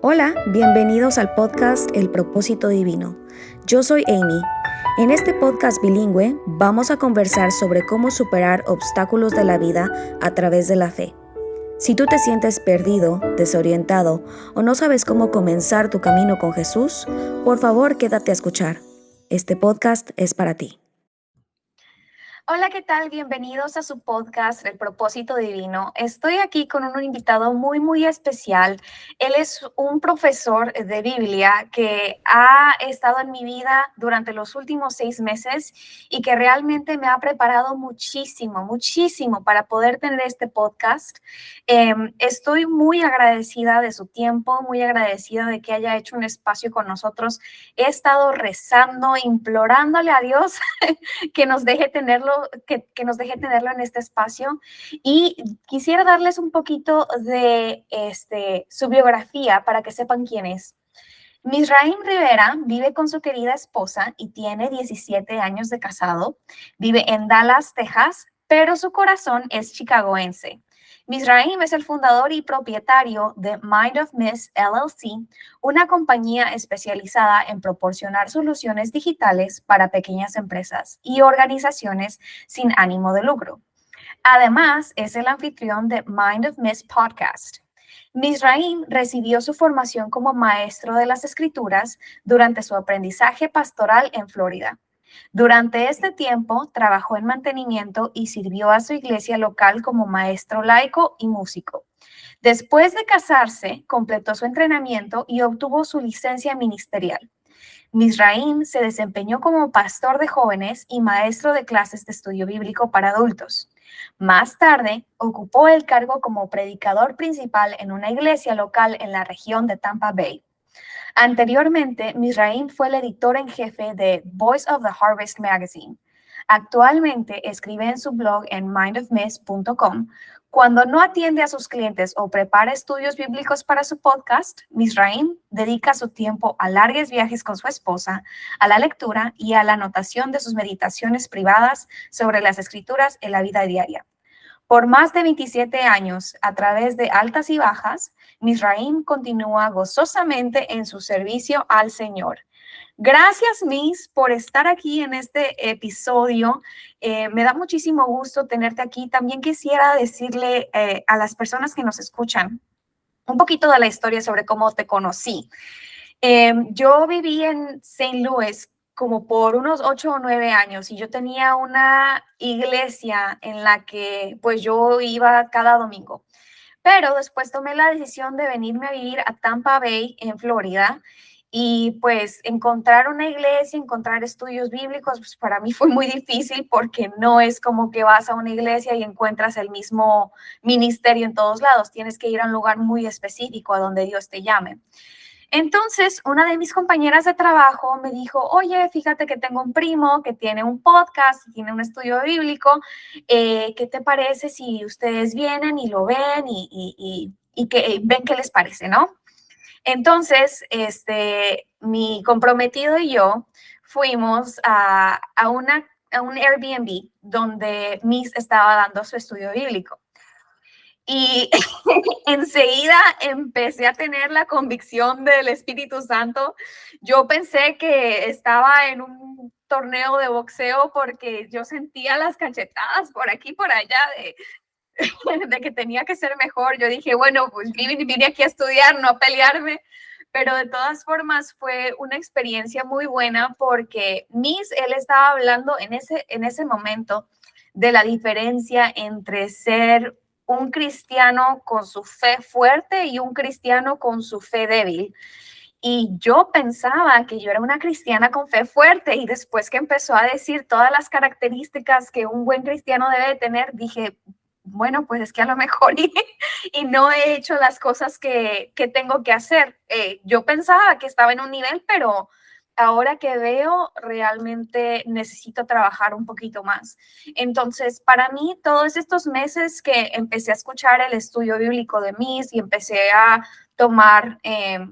Hola, bienvenidos al podcast El Propósito Divino. Yo soy Amy. En este podcast bilingüe vamos a conversar sobre cómo superar obstáculos de la vida a través de la fe. Si tú te sientes perdido, desorientado o no sabes cómo comenzar tu camino con Jesús, por favor quédate a escuchar. Este podcast es para ti. Hola, ¿qué tal? Bienvenidos a su podcast El Propósito Divino. Estoy aquí con un invitado muy especial. Él es un profesor de Biblia que ha estado en mi vida durante los últimos 6 meses y que realmente me ha preparado muchísimo para poder tener este podcast. Estoy muy agradecida de su tiempo, muy agradecida de que haya hecho un espacio con nosotros. He estado rezando, implorándole a Dios que nos deje tenerlo, que nos deje tenerlo en este espacio. Y quisiera darles un poquito de su biografía para que sepan quién es. Misraim Rivera vive con su querida esposa y tiene 17 años de casado. Vive en Dallas, Texas, pero su corazón es chicagoense. Misraim es el fundador y propietario de Mind of Miss LLC, una compañía especializada en proporcionar soluciones digitales para pequeñas empresas y organizaciones sin ánimo de lucro. Además, es el anfitrión de Mind of Miss Podcast. Misraim recibió su formación como maestro de las escrituras durante su aprendizaje pastoral en Florida. Durante este tiempo, trabajó en mantenimiento y sirvió a su iglesia local como maestro laico y músico. Después de casarse, completó su entrenamiento y obtuvo su licencia ministerial. Misraim se desempeñó como pastor de jóvenes y maestro de clases de estudio bíblico para adultos. Más tarde, ocupó el cargo como predicador principal en una iglesia local en la región de Tampa Bay. Anteriormente, Misraim fue el editor en jefe de Voice of the Harvest Magazine. Actualmente escribe en su blog en mindofmiss.com. Cuando no atiende a sus clientes o prepara estudios bíblicos para su podcast, Misraim dedica su tiempo a largos viajes con su esposa, a la lectura y a la anotación de sus meditaciones privadas sobre las escrituras en la vida diaria. Por más de 27 años, a través de altas y bajas, Misraim continúa gozosamente en su servicio al Señor. Gracias, Miss, por estar aquí en este episodio. Me da muchísimo gusto tenerte aquí. También quisiera decirle a las personas que nos escuchan un poquito de la historia sobre cómo te conocí. Yo viví en St. Louis como por unos 8 o 9 años y yo tenía una iglesia en la que pues yo iba cada domingo. Pero después tomé la decisión de venirme a vivir a Tampa Bay, en Florida, y pues encontrar una iglesia, encontrar estudios bíblicos, pues para mí fue muy difícil porque no es como que vas a una iglesia y encuentras el mismo ministerio en todos lados. Tienes que ir a un lugar muy específico a donde Dios te llame. Entonces, una de mis compañeras de trabajo me dijo, oye, fíjate que tengo un primo que tiene un podcast, tiene un estudio bíblico, ¿qué te parece si ustedes vienen y lo ven y que ven qué les parece, ¿no? Entonces, mi comprometido y yo fuimos a un Airbnb donde Miss estaba dando su estudio bíblico. Y enseguida empecé a tener la convicción del Espíritu Santo. Yo pensé que estaba en un torneo de boxeo porque yo sentía las cachetadas por aquí y por allá de que tenía que ser mejor. Yo dije, bueno, pues vine aquí a estudiar, no a pelearme. Pero de todas formas fue una experiencia muy buena porque él estaba hablando en ese momento de la diferencia entre ser un cristiano con su fe fuerte y un cristiano con su fe débil. Y yo pensaba que yo era una cristiana con fe fuerte y después que empezó a decir todas las características que un buen cristiano debe tener, dije, bueno, pues es que a lo mejor y no he hecho las cosas que tengo que hacer. Yo pensaba que estaba en un nivel, pero ahora que veo, realmente necesito trabajar un poquito más. Entonces, para mí, todos estos meses que empecé a escuchar el estudio bíblico de Miss y empecé a tomar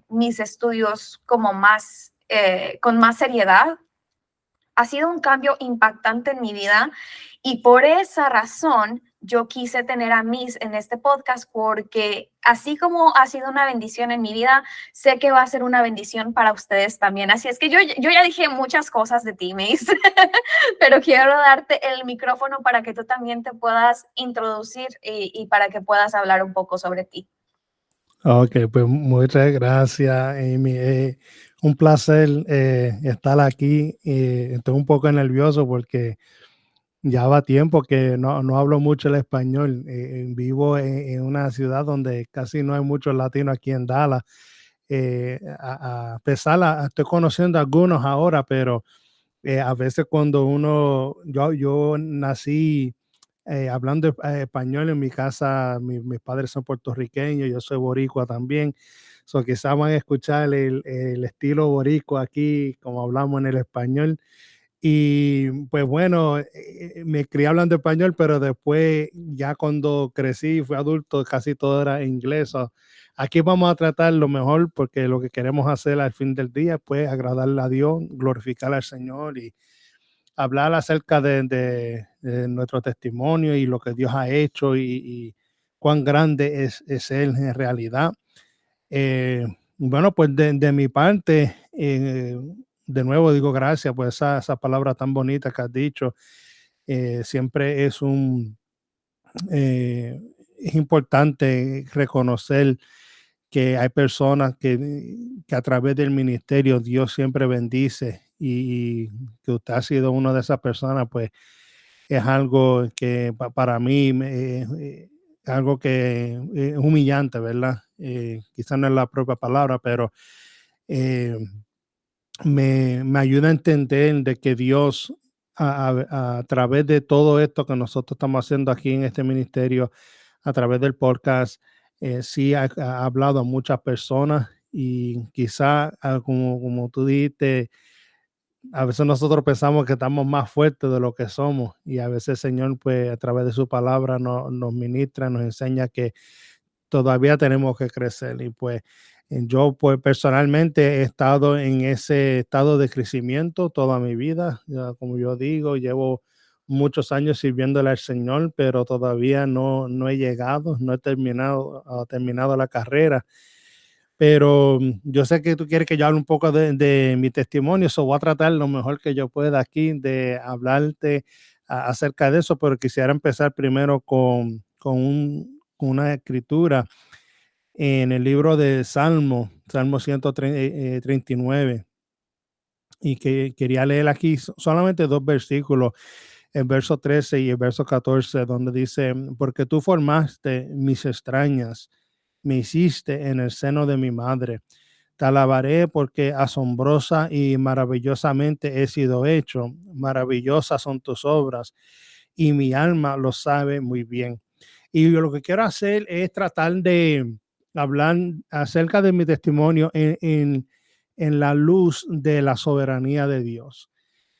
mis estudios como más, con más seriedad, ha sido un cambio impactante en mi vida y por esa razón yo quise tener a Miss en este podcast porque así como ha sido una bendición en mi vida, sé que va a ser una bendición para ustedes también. Así es que yo ya dije muchas cosas de ti, Miss, pero quiero darte el micrófono para que tú también te puedas introducir y para que puedas hablar un poco sobre ti. Ok, pues muchas gracias, Amy. Un placer estar aquí. Estoy un poco nervioso porque ya va tiempo que no hablo mucho el español. Vivo en una ciudad donde casi no hay muchos latinos aquí en Dallas. A pesar, estoy conociendo a algunos ahora, pero a veces cuando yo nací hablando español en mi casa, mis padres son puertorriqueños, yo soy boricua también, so quizás van a escuchar el estilo boricua aquí, como hablamos en el español. Y pues bueno, me crié hablando español, pero después ya cuando crecí, fui adulto, casi todo era inglés. So, aquí vamos a tratar lo mejor porque lo que queremos hacer al fin del día es pues agradarle a Dios, glorificar al Señor y hablar acerca de nuestro testimonio y lo que Dios ha hecho y cuán grande es Él en realidad. Bueno, pues de mi parte, de nuevo digo gracias por esa palabra tan bonita que has dicho. Siempre eh, es importante reconocer que hay personas que a través del ministerio Dios siempre bendice y que usted ha sido una de esas personas, pues es algo que para mí es algo que es humillante, ¿verdad? Quizás no es la propia palabra, pero eh, me ayuda a entender de que Dios a través de todo esto que nosotros estamos haciendo aquí en este ministerio, a través del podcast, sí ha hablado a muchas personas y quizá, como tú dijiste, a veces nosotros pensamos que estamos más fuertes de lo que somos y a veces el Señor, pues a través de su palabra nos ministra, nos enseña que todavía tenemos que crecer y pues yo pues personalmente he estado en ese estado de crecimiento toda mi vida, ya, como yo digo, llevo muchos años sirviéndole al Señor, pero todavía no he llegado, no he terminado la carrera, pero yo sé que tú quieres que yo hable un poco de mi testimonio, eso voy a tratar lo mejor que yo pueda aquí de hablarte acerca de eso, pero quisiera empezar primero con una escritura en el libro de Salmo 139, y que quería leer aquí solamente dos versículos, el verso 13 y el verso 14, donde dice, porque tú formaste mis extrañas, me hiciste en el seno de mi madre. Te alabaré porque asombrosa y maravillosamente he sido hecho. Maravillosas son tus obras y mi alma lo sabe muy bien. Y yo lo que quiero hacer es tratar de hablar acerca de mi testimonio en la luz de la soberanía de Dios,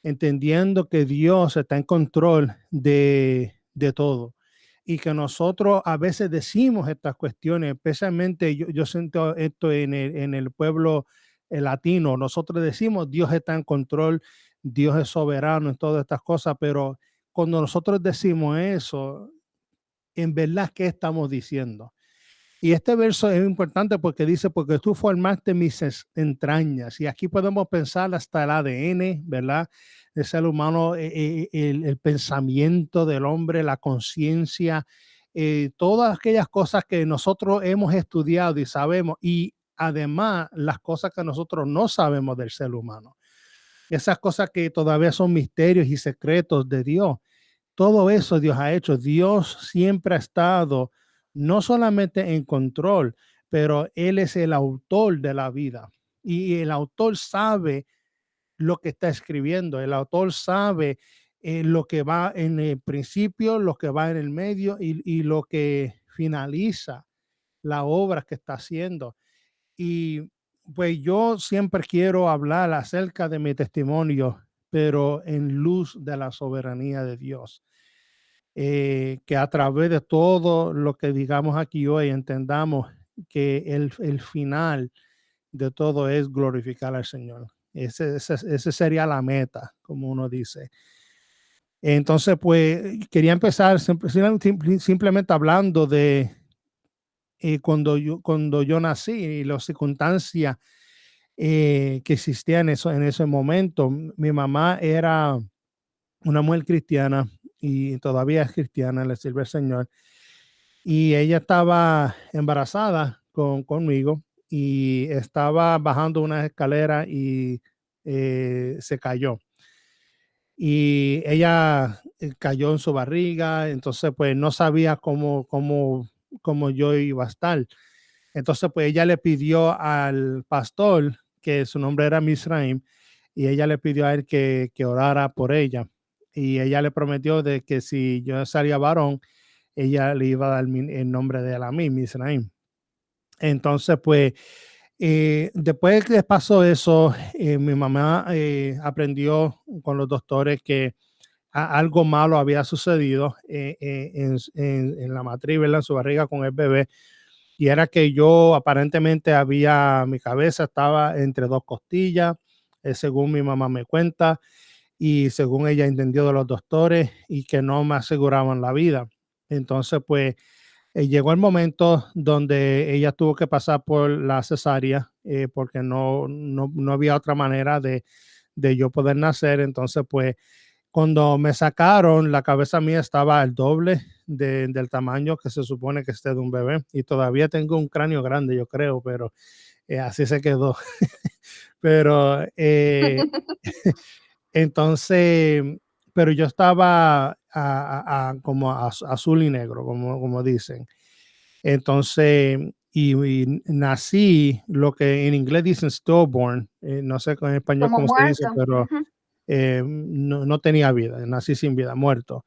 entendiendo que Dios está en control de todo y que nosotros a veces decimos estas cuestiones, especialmente yo siento esto en el pueblo latino, nosotros decimos Dios está en control, Dios es soberano en todas estas cosas, pero cuando nosotros decimos eso, en verdad, ¿qué estamos diciendo? Y este verso es importante porque dice, porque tú formaste mis entrañas. Y aquí podemos pensar hasta el ADN, ¿verdad? El ser humano, el pensamiento del hombre, la conciencia, todas aquellas cosas que nosotros hemos estudiado y sabemos, y además las cosas que nosotros no sabemos del ser humano. Esas cosas que todavía son misterios y secretos de Dios. Todo eso Dios ha hecho. Dios siempre ha estado no solamente en control, pero Él es el autor de la vida. Y el autor sabe lo que está escribiendo. El autor sabe lo que va en el principio, lo que va en el medio y lo que finaliza la obra que está haciendo. Y pues yo siempre quiero hablar acerca de mi testimonio, pero en luz de la soberanía de Dios, que a través de todo lo que digamos aquí hoy entendamos que el final de todo es glorificar al Señor. Ese sería la meta, como uno dice. Entonces, pues quería empezar simplemente hablando de cuando yo nací y las circunstancias que existían en ese momento. Mi mamá era una mujer cristiana y todavía es cristiana, le sirve al Señor. Y ella estaba embarazada conmigo y estaba bajando una escalera y se cayó. Y ella cayó en su barriga, entonces pues no sabía cómo yo iba a estar. Entonces pues ella le pidió al pastor, que su nombre era Misraim, y ella le pidió a él que orara por ella. Y ella le prometió de que si yo salía varón, ella le iba a dar el nombre de él a mí, Misraim. Entonces pues después que pasó eso, mi mamá aprendió con los doctores que algo malo había sucedido en la matriz, ¿verdad? En su barriga con el bebé. Y era que yo aparentemente mi cabeza estaba entre dos costillas, según mi mamá me cuenta, y según ella entendió de los doctores, y que no me aseguraban la vida. Entonces, pues llegó el momento donde ella tuvo que pasar por la cesárea, porque no había otra manera de yo poder nacer. Entonces, pues cuando me sacaron, la cabeza mía estaba al doble del tamaño que se supone que esté de un bebé. Y todavía tengo un cráneo grande, yo creo, pero así se quedó. Pero entonces, pero yo estaba como azul y negro, como dicen. Entonces, y nací lo que en inglés dicen stillborn, no sé en español Como cómo se dice, muerto. pero Ujú. no tenía vida, nací sin vida, muerto.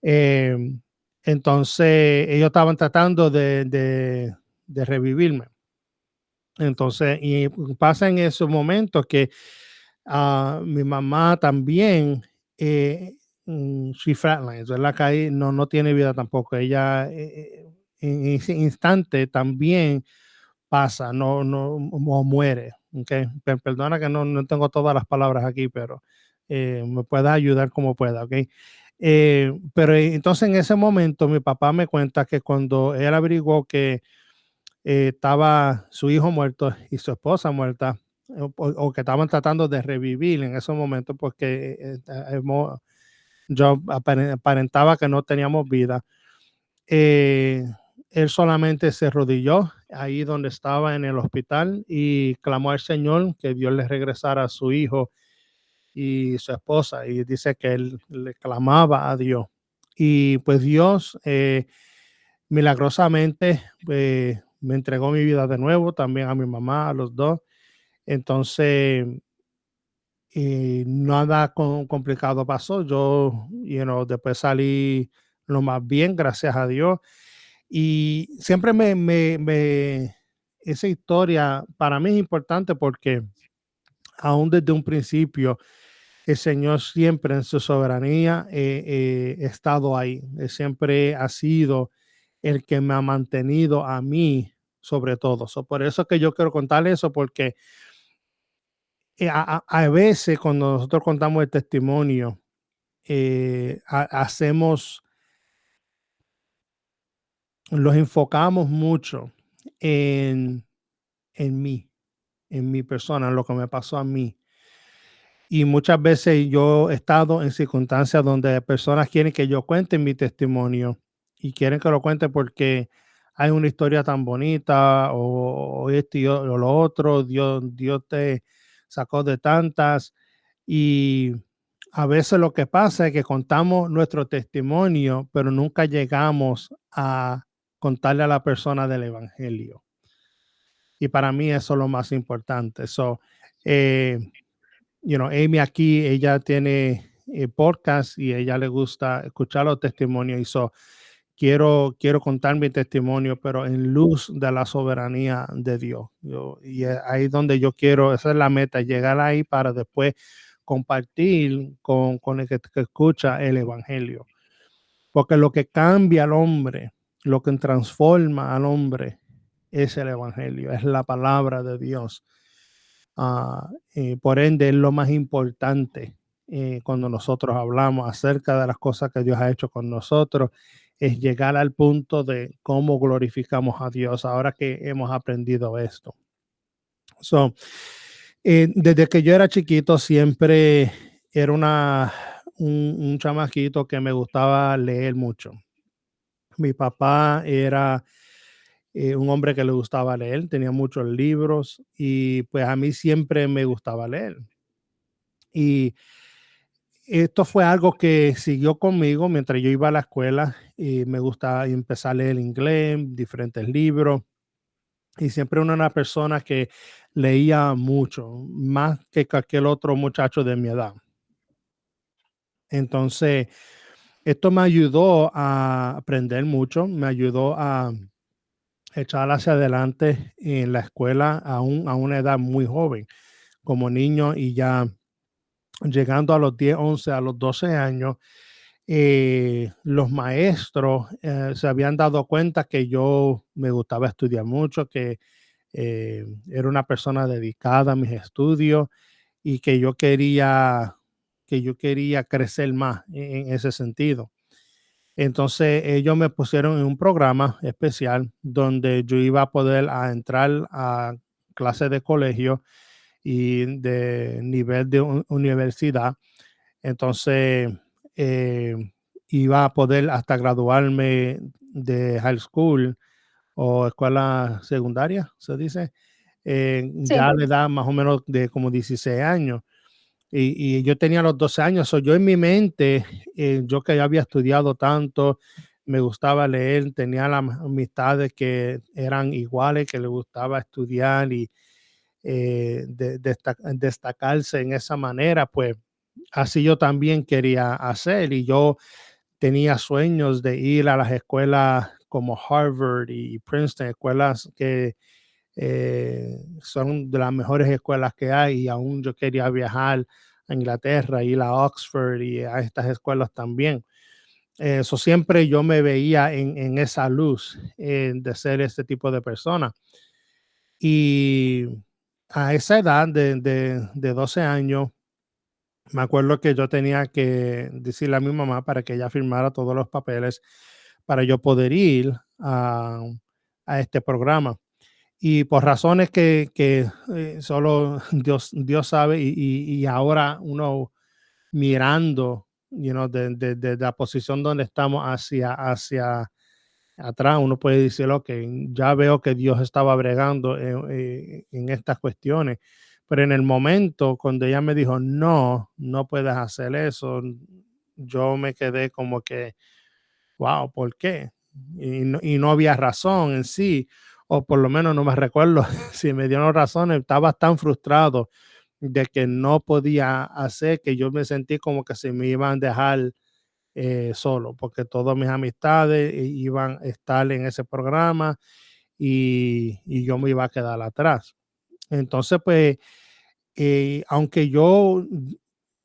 Em, entonces, ellos estaban tratando de revivirme. Entonces, y pasa en esos momentos que mi mamá también, she flatlines, ¿verdad? Que ahí no tiene vida tampoco. Ella en ese instante también pasa, o muere. Okay. Perdona que no tengo todas las palabras aquí, pero me puedes ayudar como pueda, ¿ok? Pero entonces en ese momento mi papá me cuenta que cuando él averiguó que estaba su hijo muerto y su esposa muerta, o que estaban tratando de revivir en ese momento porque yo aparentaba que no teníamos vida. eh, Él solamente se arrodilló ahí donde estaba en el hospital y clamó al Señor que Dios le regresara a su hijo y su esposa. Y dice que él le clamaba a Dios. Y pues Dios milagrosamente me entregó mi vida de nuevo, también a mi mamá, a los dos. Entonces, nada complicado pasó. Yo, después salí lo más bien, gracias a Dios. Y siempre esa historia para mí es importante porque aún desde un principio, el Señor siempre en su soberanía ha estado ahí. Él siempre ha sido el que me ha mantenido a mí sobre todo. Por eso que yo quiero contarle eso, porque a veces cuando nosotros contamos el testimonio, hacemos, los enfocamos mucho en, en mí, en mi persona, en lo que me pasó a mí. Y muchas veces yo he estado en circunstancias donde personas quieren que yo cuente mi testimonio y quieren que lo cuente porque hay una historia tan bonita o esto o lo otro, Dios te sacó de tantas. Y a veces lo que pasa es que contamos nuestro testimonio, pero nunca llegamos a contarle a la persona del evangelio. Y para mí eso es lo más importante. Eh, Amy aquí, ella tiene podcast y a ella le gusta escuchar los testimonios. Quiero contar mi testimonio, pero en luz de la soberanía de Dios. Ahí es donde yo quiero, esa es la meta, llegar ahí para después compartir con el que escucha el evangelio. Porque lo que cambia al hombre, lo que transforma al hombre es el evangelio, es la palabra de Dios. Por ende, es lo más importante cuando nosotros hablamos acerca de las cosas que Dios ha hecho con nosotros, es llegar al punto de cómo glorificamos a Dios ahora que hemos aprendido esto. So, desde que yo era chiquito siempre era un chamaquito que me gustaba leer mucho. Mi papá era un hombre que le gustaba leer, tenía muchos libros y pues a mí siempre me gustaba leer. Y esto fue algo que siguió conmigo mientras yo iba a la escuela y me gustaba y empezar a leer inglés, diferentes libros. Y siempre una persona que leía mucho, más que cualquier otro muchacho de mi edad. Entonces, esto me ayudó a aprender mucho, me ayudó a echar hacia adelante en la escuela a una edad muy joven, como niño y ya llegando a los 10 11 a los 12 años, los maestros se habían dado cuenta que yo me gustaba estudiar mucho, que era una persona dedicada a mis estudios y que yo quería crecer más en ese sentido. Entonces ellos me pusieron en un programa especial donde yo iba a poder entrar a clases de colegio y de nivel de universidad. Entonces eh, iba a poder hasta graduarme de high school o escuela secundaria, se dice, ya Sí. a la edad más o menos de como 16 años. Y yo tenía los 12 años, yo en mi mente, yo que ya había estudiado tanto, me gustaba leer, tenía las amistades que eran iguales, que le gustaba estudiar y destacarse en esa manera, pues así yo también quería hacer y yo tenía sueños de ir a las escuelas como Harvard y Princeton, escuelas que son de las mejores escuelas que hay y aún yo quería viajar a Inglaterra, ir a Oxford y a estas escuelas también. Eso siempre yo me veía en esa luz de ser este tipo de persona. Y a esa edad de 12 años, me acuerdo que yo tenía que decirle a mi mamá para que ella firmara todos los papeles para yo poder ir a este programa. Y por razones que solo Dios sabe, y ahora uno mirando, de la posición donde estamos hacia atrás, uno puede decir, ok, ya veo que Dios estaba bregando en estas cuestiones. Pero en el momento cuando ella me dijo, no, no puedes hacer eso, yo me quedé como que, wow, ¿por qué? Y no había razón en sí, o por lo menos no me recuerdo si me dieron razón, estaba tan frustrado de que no podía hacer que yo me sentí como que se me iban a dejar solo, porque todas mis amistades iban a estar en ese programa y yo me iba a quedar atrás. Entonces, pues, aunque yo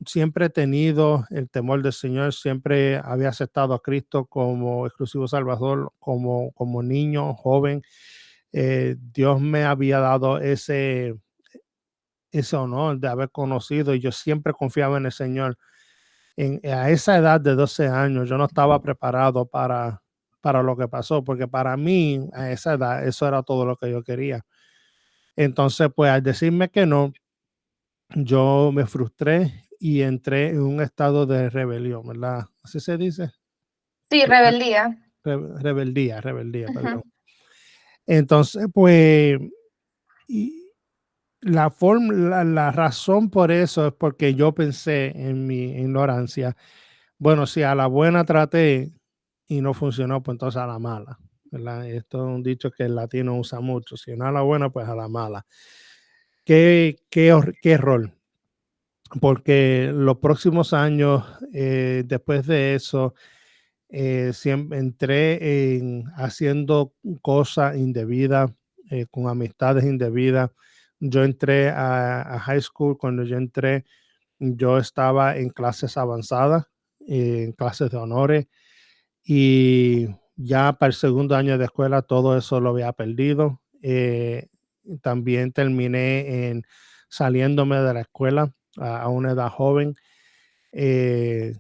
siempre he tenido el temor del Señor, siempre había aceptado a Cristo como exclusivo Salvador, como niño, joven. Dios me había dado ese honor de haber conocido y yo siempre confiaba en el Señor. A esa edad de 12 años, yo no estaba preparado para lo que pasó, porque para mí, a esa edad, eso era todo lo que yo quería. Entonces, pues al decirme que no, yo me frustré y entré en un estado de rebelión, ¿verdad? ¿Así se dice? Sí, rebeldía. Rebeldía, perdón. Ujú. Entonces, pues, y la razón por eso es porque yo pensé en mi ignorancia, bueno, si a la buena traté y no funcionó, pues entonces a la mala, ¿verdad? Esto es un dicho que el latino usa mucho, si no a la buena, pues a la mala. ¿Qué error? Porque los próximos años, después de eso, siempre entré en haciendo cosas indebidas, con amistades indebidas. Yo entré a high school, cuando yo entré, yo estaba en clases avanzadas, en clases de honores, y ya para el segundo año de escuela todo eso lo había perdido. También terminé en saliéndome de la escuela a una edad joven. eh,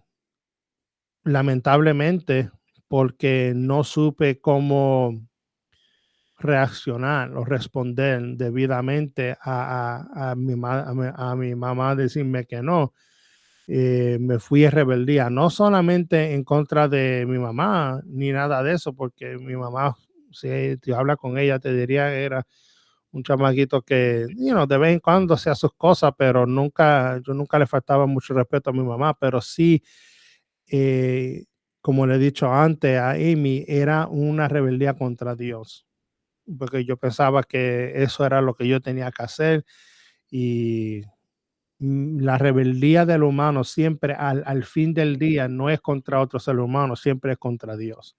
Lamentablemente, porque no supe cómo reaccionar o responder debidamente a mi mamá decirme que no. Me fui en rebeldía, no solamente en contra de mi mamá ni nada de eso, porque mi mamá, si te habla con ella, te diría que era un chamaquito que, de vez en cuando hacía sus cosas, pero yo nunca le faltaba mucho respeto a mi mamá, pero sí, eh, como le he dicho antes a Amy, era una rebeldía contra Dios, porque yo pensaba que eso era lo que yo tenía que hacer y la rebeldía del humano siempre al fin del día no es contra otro ser humano, siempre es contra Dios.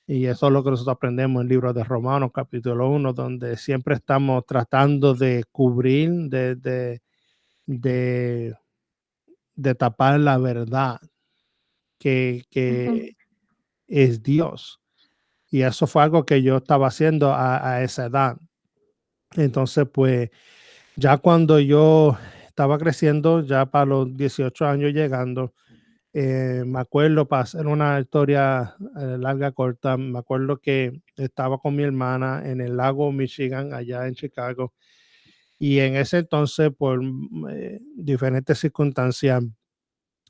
Y eso es lo que nosotros aprendemos en el libro de Romanos, capítulo 1, donde siempre estamos tratando de cubrir, de, de tapar la verdad Ujú, que es Dios. Y eso fue algo que yo estaba haciendo a esa edad. Entonces, pues, ya cuando yo estaba creciendo, ya para los 18 años llegando, me acuerdo, para hacer una historia larga, corta, me acuerdo que estaba con mi hermana en el lago Michigan, allá en Chicago, y en ese entonces, por diferentes circunstancias,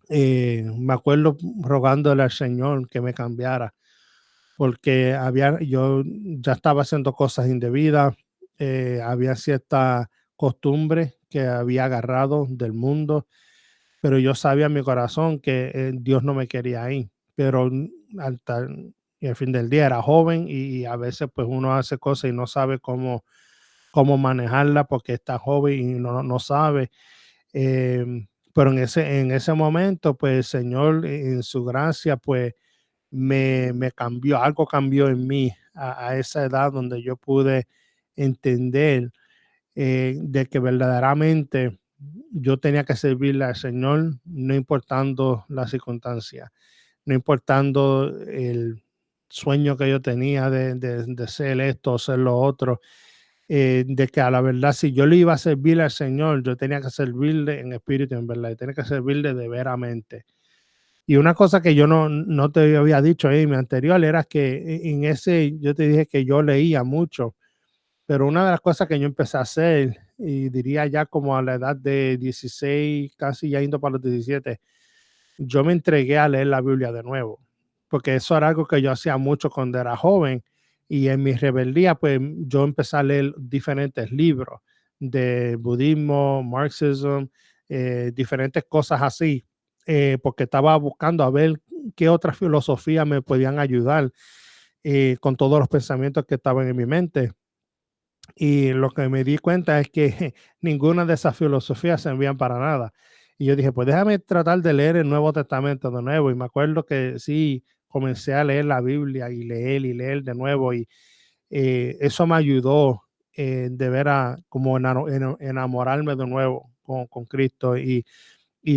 me acuerdo rogándole al Señor que me cambiara, porque yo ya estaba haciendo cosas indebidas, había cierta costumbre que había agarrado del mundo, pero yo sabía en mi corazón que Dios no me quería ahí, pero y al fin del día era joven y a veces pues uno hace cosas y no sabe cómo manejarla porque está joven y no sabe. Pero en ese momento, pues el Señor en su gracia, pues me cambió, algo cambió en mí a esa edad donde yo pude entender de que verdaderamente yo tenía que servirle al Señor, no importando la circunstancia, no importando el sueño que yo tenía de ser esto o ser lo otro, de que a la verdad, si yo le iba a servir al Señor, yo tenía que servirle en espíritu y en verdad, y tenía que servirle de veramente. Y una cosa que yo no te había dicho en mi anterior era que en ese, yo te dije que yo leía mucho, pero una de las cosas que yo empecé a hacer, y diría ya como a la edad de 16 casi ya yendo para los 17, yo me entregué a leer la Biblia de nuevo, porque eso era algo que yo hacía mucho cuando era joven y en mi rebeldía, pues yo empecé a leer diferentes libros de budismo, marxismo, diferentes cosas así, porque estaba buscando a ver qué otras filosofías me podían ayudar con todos los pensamientos que estaban en mi mente. Y lo que me di cuenta es que ninguna de esas filosofías servían para nada. Y yo dije, pues déjame tratar de leer el Nuevo Testamento de nuevo. Y me acuerdo que sí, comencé a leer la Biblia y leer de nuevo. Y eso me ayudó de ver a como enamorarme de nuevo con Cristo y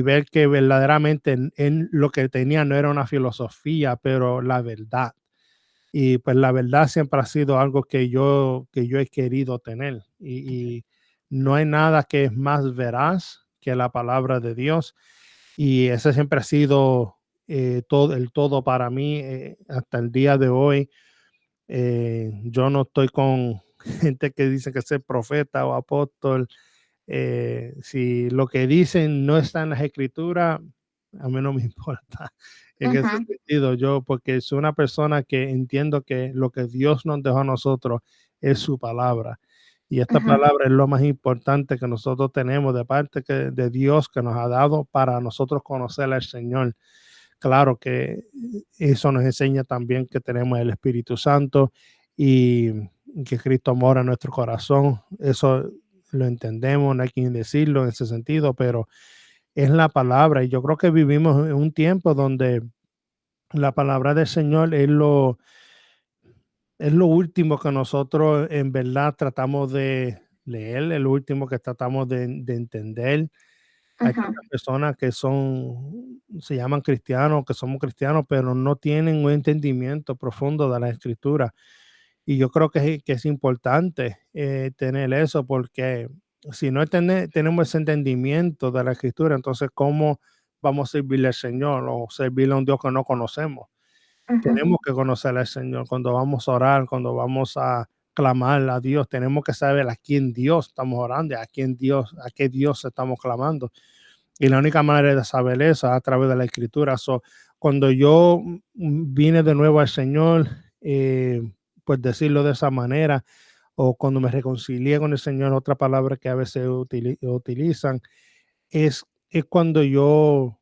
ver que verdaderamente en lo que tenía no era una filosofía, pero la verdad. Y pues la verdad siempre ha sido algo que yo he querido tener y no hay nada que es más veraz que la palabra de Dios y ese siempre ha sido el todo para mí hasta el día de hoy. Yo no estoy con gente que dice que es profeta o apóstol. Si lo que dicen no está en las escrituras, a mí no me importa en ese ujú, sentido. Yo, porque soy una persona que entiendo que lo que Dios nos dejó a nosotros es su palabra. Y esta ujú, palabra es lo más importante que nosotros tenemos de parte de Dios que nos ha dado para nosotros conocer al Señor. Claro que eso nos enseña también que tenemos el Espíritu Santo y que Cristo mora en nuestro corazón. Eso lo entendemos, no hay que decirlo en ese sentido, pero es la palabra. Y yo creo que vivimos en un tiempo donde la palabra del Señor es lo último que nosotros en verdad tratamos de leer, es lo último que tratamos de entender. Hay ujú, tantas personas que se llaman cristianos, que somos cristianos, pero no tienen un entendimiento profundo de la escritura. Y yo creo que es importante tener eso porque si no tenemos ese entendimiento de la Escritura, entonces ¿cómo vamos a servirle al Señor o servirle a un Dios que no conocemos? Ujú, Tenemos que conocer al Señor cuando vamos a orar, cuando vamos a clamar a Dios. Tenemos que saber a quién Dios estamos orando, a qué Dios estamos clamando. Y la única manera de saber eso es a través de la Escritura. So, cuando yo vine de nuevo al Señor, pues decirlo de esa manera, o cuando me reconcilié con el Señor, otra palabra que a veces utilizan, es cuando yo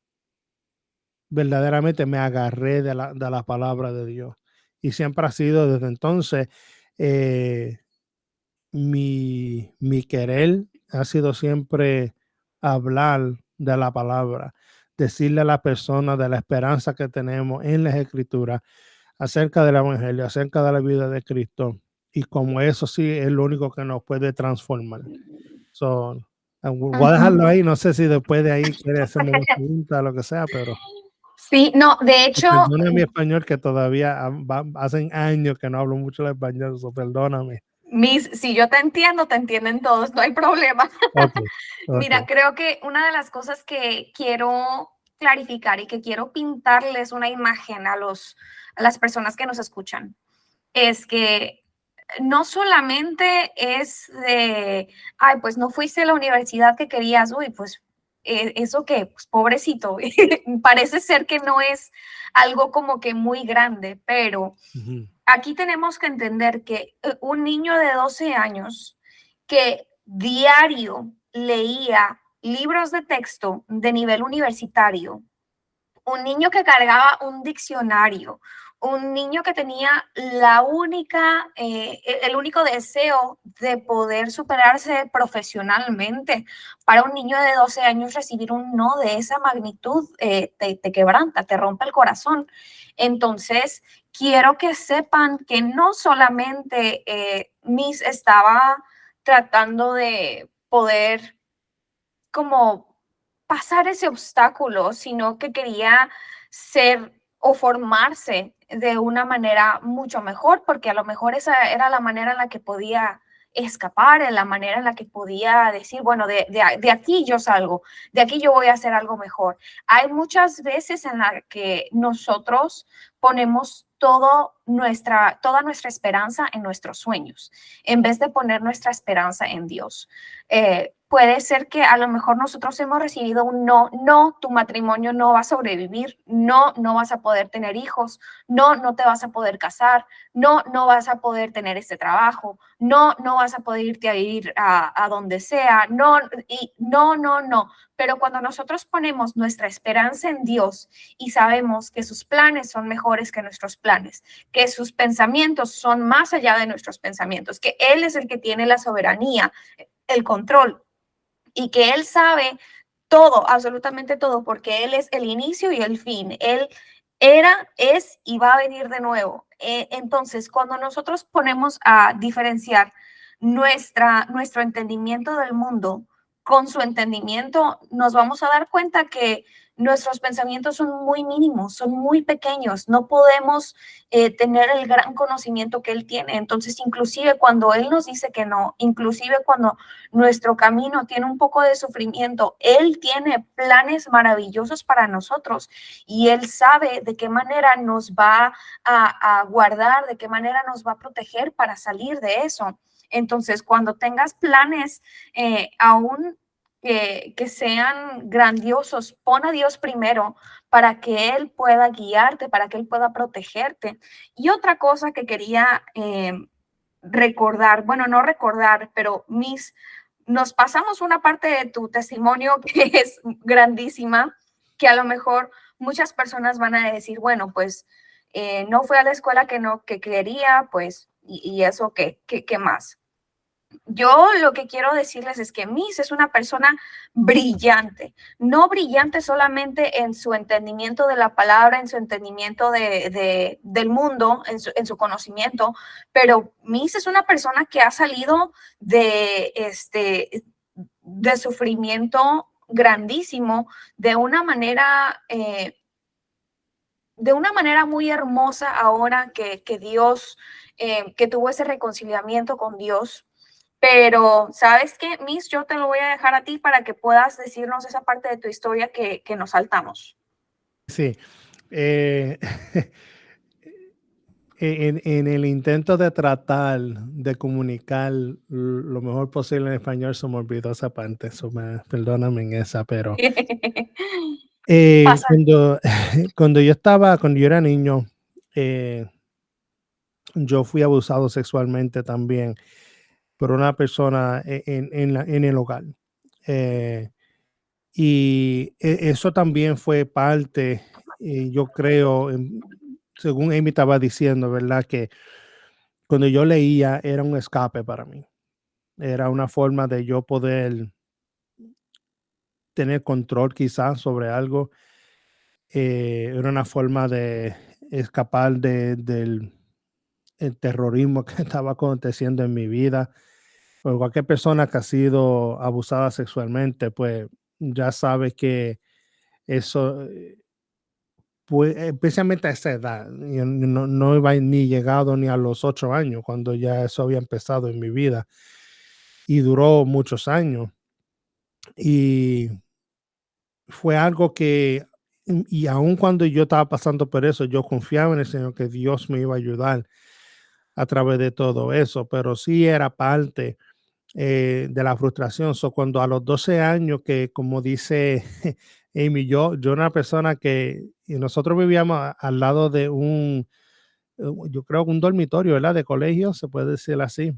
verdaderamente me agarré de la palabra de Dios. Y siempre ha sido desde entonces, eh, mi querer ha sido siempre hablar de la palabra, decirle a la persona de la esperanza que tenemos en las Escrituras, acerca del Evangelio, acerca de la vida de Cristo. Y como eso sí es lo único que nos puede transformar. So, voy a dejarlo ujú. ahí. No sé si después de ahí quiere hacerme una pregunta o lo que sea, pero Sí, no, de hecho, perdona mi español que todavía hacen años que no hablo mucho el español, so perdóname. si yo te entiendo, te entienden todos, no hay problema. Ok, Mira, ok. creo que una de las cosas que quiero clarificar y que quiero pintarles una imagen a las personas que nos escuchan es que no solamente es de, ay, pues no fuiste a la universidad que querías, uy, pues eso que, pues pobrecito, parece ser que no es algo como que muy grande, pero Ujú, aquí tenemos que entender que un niño de 12 años que diario leía libros de texto de nivel universitario, un niño que cargaba un diccionario, un niño que tenía el único deseo de poder superarse profesionalmente. Para un niño de 12 años recibir un no de esa magnitud te quebranta, te rompe el corazón. Entonces, quiero que sepan que no solamente Miss estaba tratando de poder como pasar ese obstáculo, sino que quería ser o formarse de una manera mucho mejor, porque a lo mejor esa era la manera en la que podía escapar, en la manera en la que podía decir, bueno, de aquí yo salgo, de aquí yo voy a hacer algo mejor. Hay muchas veces en las que nosotros ponemos toda nuestra esperanza en nuestros sueños, en vez de poner nuestra esperanza en Dios. Puede ser que a lo mejor nosotros hemos recibido un no, no, tu matrimonio no va a sobrevivir, no, no vas a poder tener hijos, no, no te vas a poder casar, no, no vas a poder tener este trabajo, no, no vas a poder irte a vivir a donde sea, no, y no, no, no. Pero cuando nosotros ponemos nuestra esperanza en Dios y sabemos que sus planes son mejores que nuestros planes, que sus pensamientos son más allá de nuestros pensamientos, que Él es el que tiene la soberanía, el control y que Él sabe todo, absolutamente todo, porque Él es el inicio y el fin. Él era, es y va a venir de nuevo. Entonces, cuando nosotros ponemos a diferenciar nuestro entendimiento del mundo con su entendimiento, nos vamos a dar cuenta que nuestros pensamientos son muy mínimos, son muy pequeños, no podemos tener el gran conocimiento que Él tiene. Entonces, inclusive cuando Él nos dice que no, inclusive cuando nuestro camino tiene un poco de sufrimiento, Él tiene planes maravillosos para nosotros y Él sabe de qué manera nos va a guardar, de qué manera nos va a proteger para salir de eso. Entonces, cuando tengas planes aún que sean grandiosos, pon a Dios primero para que Él pueda guiarte, para que Él pueda protegerte. Y otra cosa que quería recordar, bueno, no recordar, pero nos pasamos una parte de tu testimonio que es grandísima, que a lo mejor muchas personas van a decir, bueno, pues no fue a la escuela que quería, pues, y eso, ¿qué más? Yo lo que quiero decirles es que Miss es una persona brillante, no brillante solamente en su entendimiento de la palabra, en su entendimiento del mundo, en su conocimiento, pero Miss es una persona que ha salido de sufrimiento grandísimo de una manera muy hermosa ahora que Dios, que tuvo ese reconciliamiento con Dios. Pero, ¿sabes qué, Miss? Yo te lo voy a dejar a ti para que puedas decirnos esa parte de tu historia que nos saltamos. Sí, eh, en el intento de tratar de comunicar lo mejor posible en español, se me olvidó esa parte, perdóname en esa, pero Pasa. cuando, cuando yo era niño, eh, yo fui abusado sexualmente también por una persona en el hogar. Eh, y eso también fue parte, yo creo, según Amy estaba diciendo, ¿verdad? Que cuando yo leía era un escape para mí. Era una forma de yo poder tener control quizás sobre algo. Era una forma de escapar del el terrorismo que estaba aconteciendo en mi vida. Por cualquier persona que ha sido abusada sexualmente, pues ya sabe que eso, pues, especialmente a esa edad, yo no iba ni llegado ni a los 8 años cuando ya eso había empezado en mi vida y duró muchos años. Y fue algo que, y aun cuando yo estaba pasando por eso, yo confiaba en el Señor que Dios me iba a ayudar a través de todo eso, pero sí era parte de la frustración. So, cuando a los 12 años, que como dice Amy, yo era una persona que, y nosotros vivíamos al lado de yo creo que un dormitorio, ¿verdad? De colegio, se puede decir así,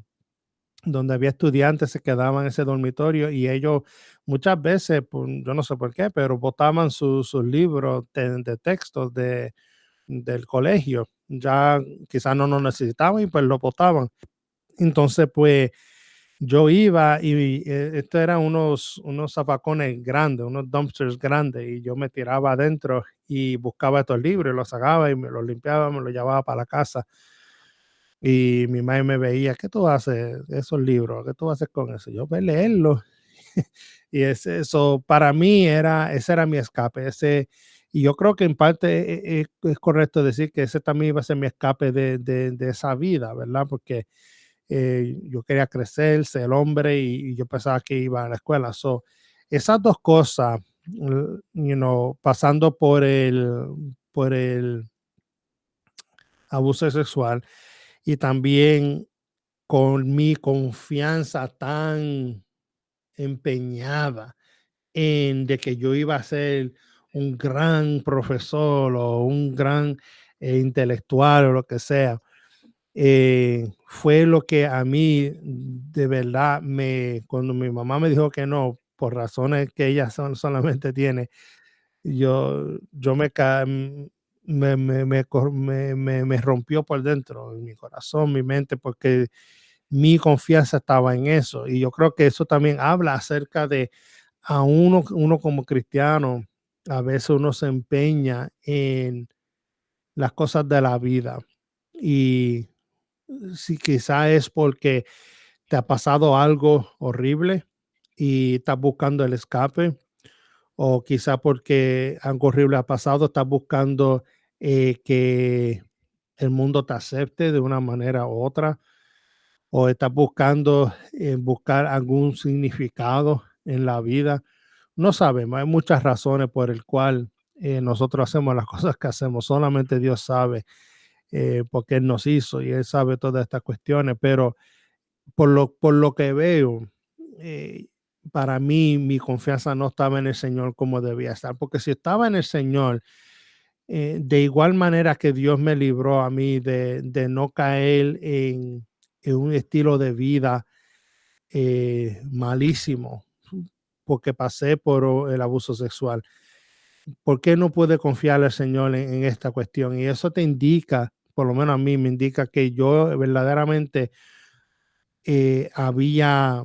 donde había estudiantes se quedaban en ese dormitorio y ellos muchas veces, pues, yo no sé por qué, pero botaban sus libros de textos del colegio. Ya quizás no lo necesitaban y pues lo botaban. Entonces, pues yo iba y esto eran unos zafacones grandes, unos dumpsters grandes, y yo me tiraba adentro y buscaba estos libros, y los sacaba y me los limpiaba, me los llevaba para la casa. Y mi madre me veía, ¿qué tú haces de esos libros? ¿Qué tú haces con eso? Yo voy a leerlos. Y eso para mí ese era mi escape. Y yo creo que en parte es correcto decir que ese también iba a ser mi escape de esa vida, ¿verdad? Porque yo quería crecer, ser hombre y yo pensaba que iba a la escuela. So, esas dos cosas, pasando por el abuso sexual y también con mi confianza tan empeñada en de que yo iba a ser un gran profesor o un gran intelectual o lo que sea, fue lo que a mí de verdad cuando mi mamá me dijo que no, por razones que ella solamente tiene, yo me rompió por dentro, en mi corazón, mi mente, porque mi confianza estaba en eso. Y yo creo que eso también habla acerca de a uno como cristiano, a veces uno se empeña en las cosas de la vida. Y si quizá es porque te ha pasado algo horrible y estás buscando el escape, o quizá porque algo horrible ha pasado, estás buscando que el mundo te acepte de una manera u otra, o estás buscando buscar algún significado en la vida. No sabemos, hay muchas razones por el cual nosotros hacemos las cosas que hacemos. Solamente Dios sabe porque Él nos hizo y Él sabe todas estas cuestiones, pero por lo que veo, eh, para mí mi confianza no estaba en el Señor como debía estar, porque si estaba en el Señor, de igual manera que Dios me libró a mí de no caer en un estilo de vida malísimo, porque pasé por el abuso sexual. ¿Por qué no puede confiar al Señor en esta cuestión? Y eso te indica, por lo menos a mí me indica que yo verdaderamente había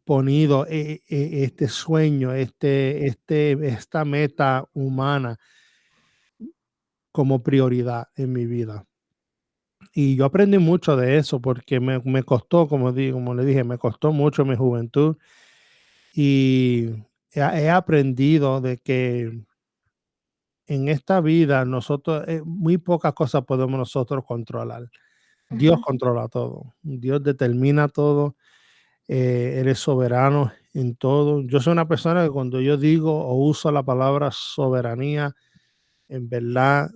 ponido este sueño, esta meta humana como prioridad en mi vida. Y yo aprendí mucho de eso porque me costó, como le dije, me costó mucho mi juventud y he aprendido de que en esta vida nosotros, muy pocas cosas podemos nosotros controlar. Dios Ujú. controla todo, Dios determina todo. Él es soberano en todo. Yo soy una persona que cuando yo digo o uso la palabra soberanía, en verdad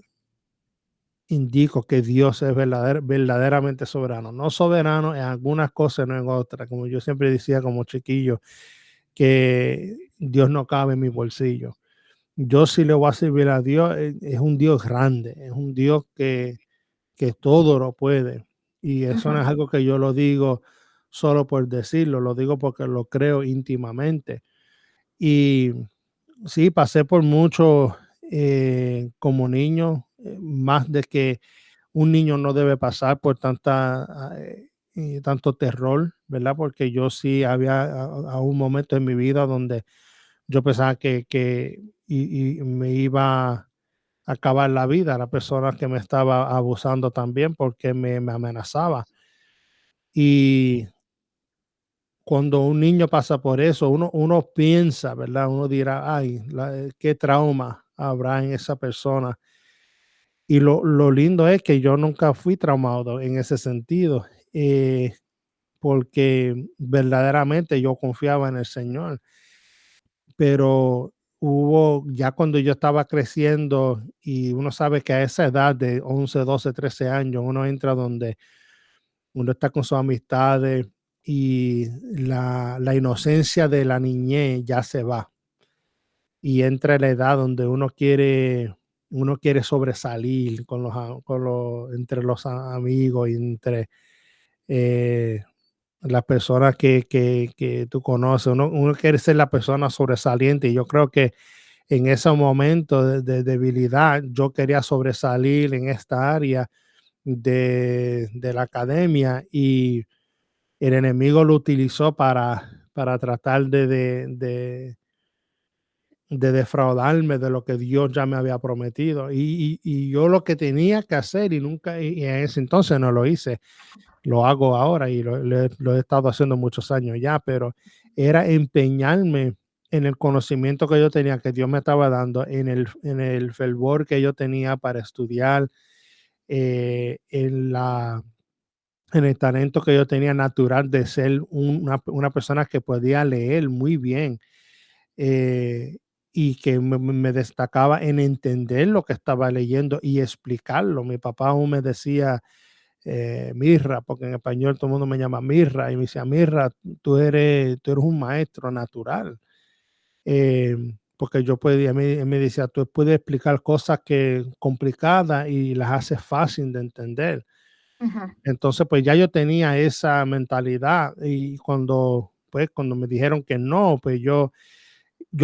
indico que Dios es verdaderamente soberano. No soberano en algunas cosas, no en otras. Como yo siempre decía como chiquillo, que Dios no cabe en mi bolsillo. Yo sí le voy a servir a Dios, es un Dios grande, es un Dios que todo lo puede. Y eso no es Ujú. algo que yo lo digo solo por decirlo, lo digo porque lo creo íntimamente. Y sí, pasé por mucho como niño, más de que un niño no debe pasar por tanto terror, ¿verdad? Porque yo sí había a un momento en mi vida donde yo pensaba que me iba a acabar la vida, la persona que me estaba abusando también porque me amenazaba. Y cuando un niño pasa por eso, uno piensa, ¿verdad? Uno dirá, ay, qué trauma habrá en esa persona. Y lo lindo es que yo nunca fui traumado en ese sentido, porque verdaderamente yo confiaba en el Señor. Pero hubo, ya cuando yo estaba creciendo y uno sabe que a esa edad de 11 12 13 años, uno entra donde uno está con sus amistades y la inocencia de la niñez ya se va y entra la edad donde uno quiere sobresalir entre los amigos y entre eh, las personas que tú conoces. Uno quiere ser la persona sobresaliente y yo creo que en ese momento de debilidad yo quería sobresalir en esta área de la academia y el enemigo lo utilizó para tratar de defraudarme de lo que Dios ya me había prometido. Y yo lo que tenía que hacer y nunca, y en ese entonces no lo hice, lo hago ahora y lo he estado haciendo muchos años ya, pero era empeñarme en el conocimiento que yo tenía, que Dios me estaba dando, en el fervor que yo tenía para estudiar, eh, en la en el talento que yo tenía natural de ser una persona que podía leer muy bien, eh, y que me destacaba en entender lo que estaba leyendo y explicarlo. Mi papá aún me decía, Mirra, porque en español todo el mundo me llama Mirra, y me decía, Mirra, tú eres un maestro natural. Porque yo podía, él me decía, tú puedes explicar cosas que complicadas y las haces fácil de entender. Ujú. Entonces, pues ya yo tenía esa mentalidad y cuando me dijeron que no, pues yo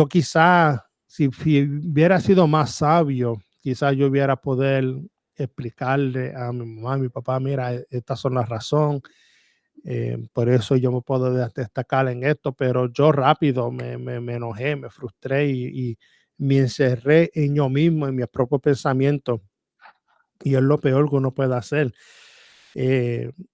quizá, si hubiera sido más sabio, quizás yo hubiera poder explicarle a mi mamá, a mi papá, mira, estas son las razones, por eso yo me puedo destacar en esto, pero yo rápido me enojé, me frustré y me encerré en yo mismo, en mi propio pensamiento, y es lo peor que uno puede hacer.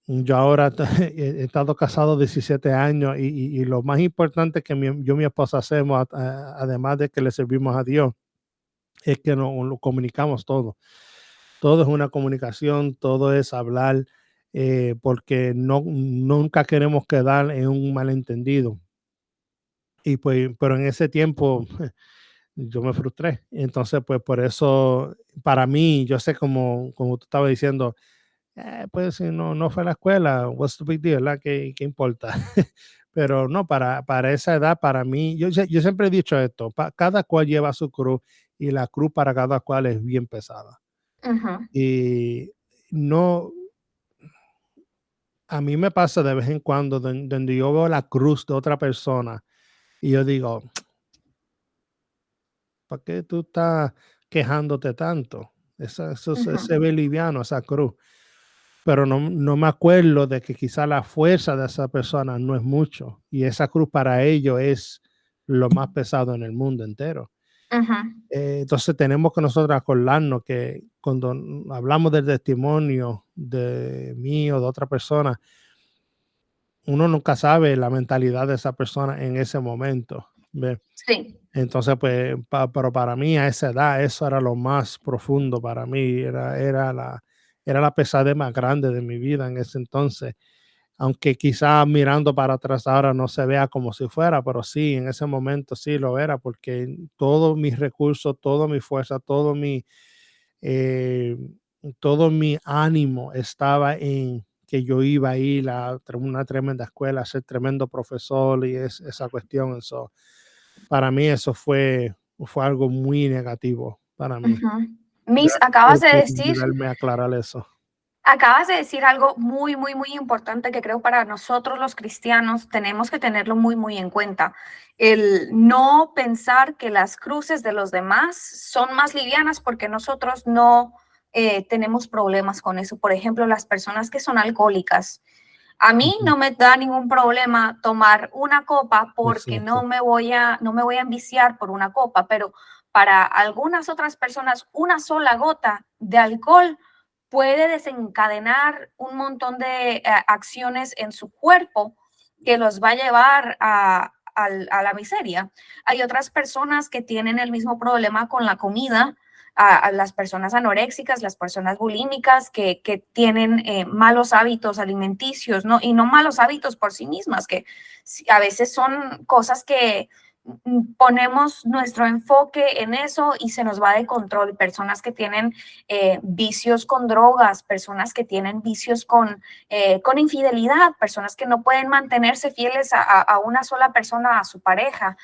Yo ahora he estado casado 17 años y lo más importante que yo y mi esposa hacemos, además de que le servimos a Dios, es que nos lo comunicamos todo. Todo es una comunicación, todo es hablar, porque nunca queremos quedar en un malentendido. Y pues, pero en ese tiempo yo me frustré. Entonces, pues por eso, para mí, yo sé como tú estabas diciendo, pues si no fue a la escuela, what's the big deal, ¿verdad? ¿Qué importa? Pero no, para esa edad, para mí, yo siempre he dicho esto, cada cual lleva su cruz y la cruz para cada cual es bien pesada. Ujú. Y no, a mí me pasa de vez en cuando donde yo veo la cruz de otra persona y yo digo, ¿para qué tú estás quejándote tanto? Ujú. Se ve liviano esa cruz. Pero no me acuerdo de que quizá la fuerza de esa persona no es mucho y esa cruz para ellos es lo más pesado en el mundo entero. Ujú. Entonces tenemos que nosotros acordarnos que cuando hablamos del testimonio de mí o de otra persona, uno nunca sabe la mentalidad de esa persona en ese momento, ¿ve? Sí. Entonces, pues, pero para mí a esa edad, eso era lo más profundo para mí, era la pesadez más grande de mi vida en ese entonces. aunque quizás mirando para atrás ahora no se vea como si fuera, pero sí, en ese momento sí lo era, porque todos mis recursos, toda mi fuerza, eh, todo mi ánimo estaba en que yo iba a ir a una tremenda escuela, a ser tremendo profesor y esa cuestión. Eso, para mí eso fue algo muy negativo para mí. Ujú. Miss, Gracias por ayudarme a aclarar eso. acabas de decir algo muy, muy, muy importante que creo para nosotros los cristianos tenemos que tenerlo muy, muy en cuenta. El no pensar que las cruces de los demás son más livianas porque nosotros no tenemos problemas con eso. Por ejemplo, las personas que son alcohólicas. A mí Ujú, no me da ningún problema tomar una copa porque exacto. no me voy a enviciar por una copa, pero para algunas otras personas una sola gota de alcohol puede desencadenar un montón de acciones en su cuerpo que los va a llevar a la miseria. Hay otras personas que tienen el mismo problema con la comida, a las personas anoréxicas, las personas bulímicas que tienen malos hábitos alimenticios, ¿no? Y no malos hábitos por sí mismas, que a veces son cosas que ponemos nuestro enfoque en eso y se nos va de control. Personas que tienen vicios con drogas, personas que tienen vicios con infidelidad, personas que no pueden mantenerse fieles a una sola persona, a su pareja,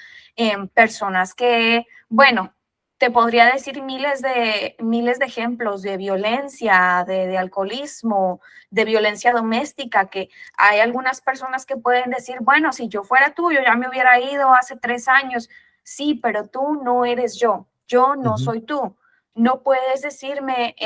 personas que, bueno, te podría decir miles de ejemplos de violencia, de alcoholismo, de violencia doméstica, que hay algunas personas que pueden decir, bueno, si yo fuera tú, yo ya me hubiera ido hace 3 años. Sí, pero tú no eres yo no Ujú, soy tú. No puedes decirme,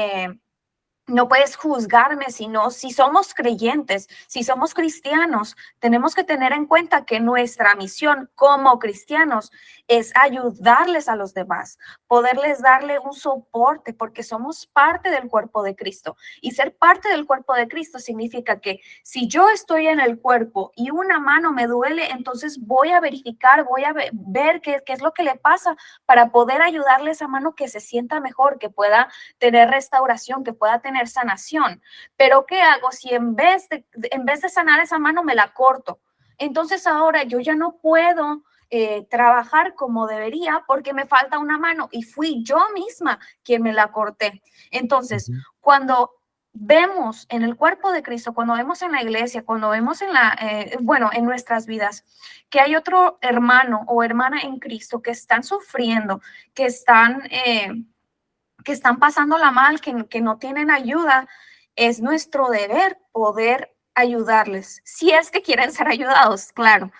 no puedes juzgarme, sino si somos creyentes, si somos cristianos, tenemos que tener en cuenta que nuestra misión como cristianos es ayudarles a los demás, poderles darle un soporte, porque somos parte del cuerpo de Cristo. Y ser parte del cuerpo de Cristo significa que si yo estoy en el cuerpo y una mano me duele, entonces voy a verificar, voy a ver qué es lo que le pasa para poder ayudarle a esa mano que se sienta mejor, que pueda tener restauración, que pueda tener sanación. Pero ¿qué hago si en vez de sanar esa mano me la corto? Entonces ahora yo ya no puedo trabajar como debería porque me falta una mano y fui yo misma quien me la corté. Entonces, ujú. cuando vemos en el cuerpo de Cristo, cuando vemos en la iglesia, cuando vemos bueno, en nuestras vidas, que hay otro hermano o hermana en Cristo que están sufriendo, que están pasándola mal, que no tienen ayuda, es nuestro deber poder ayudarles. Si es que quieren ser ayudados, claro.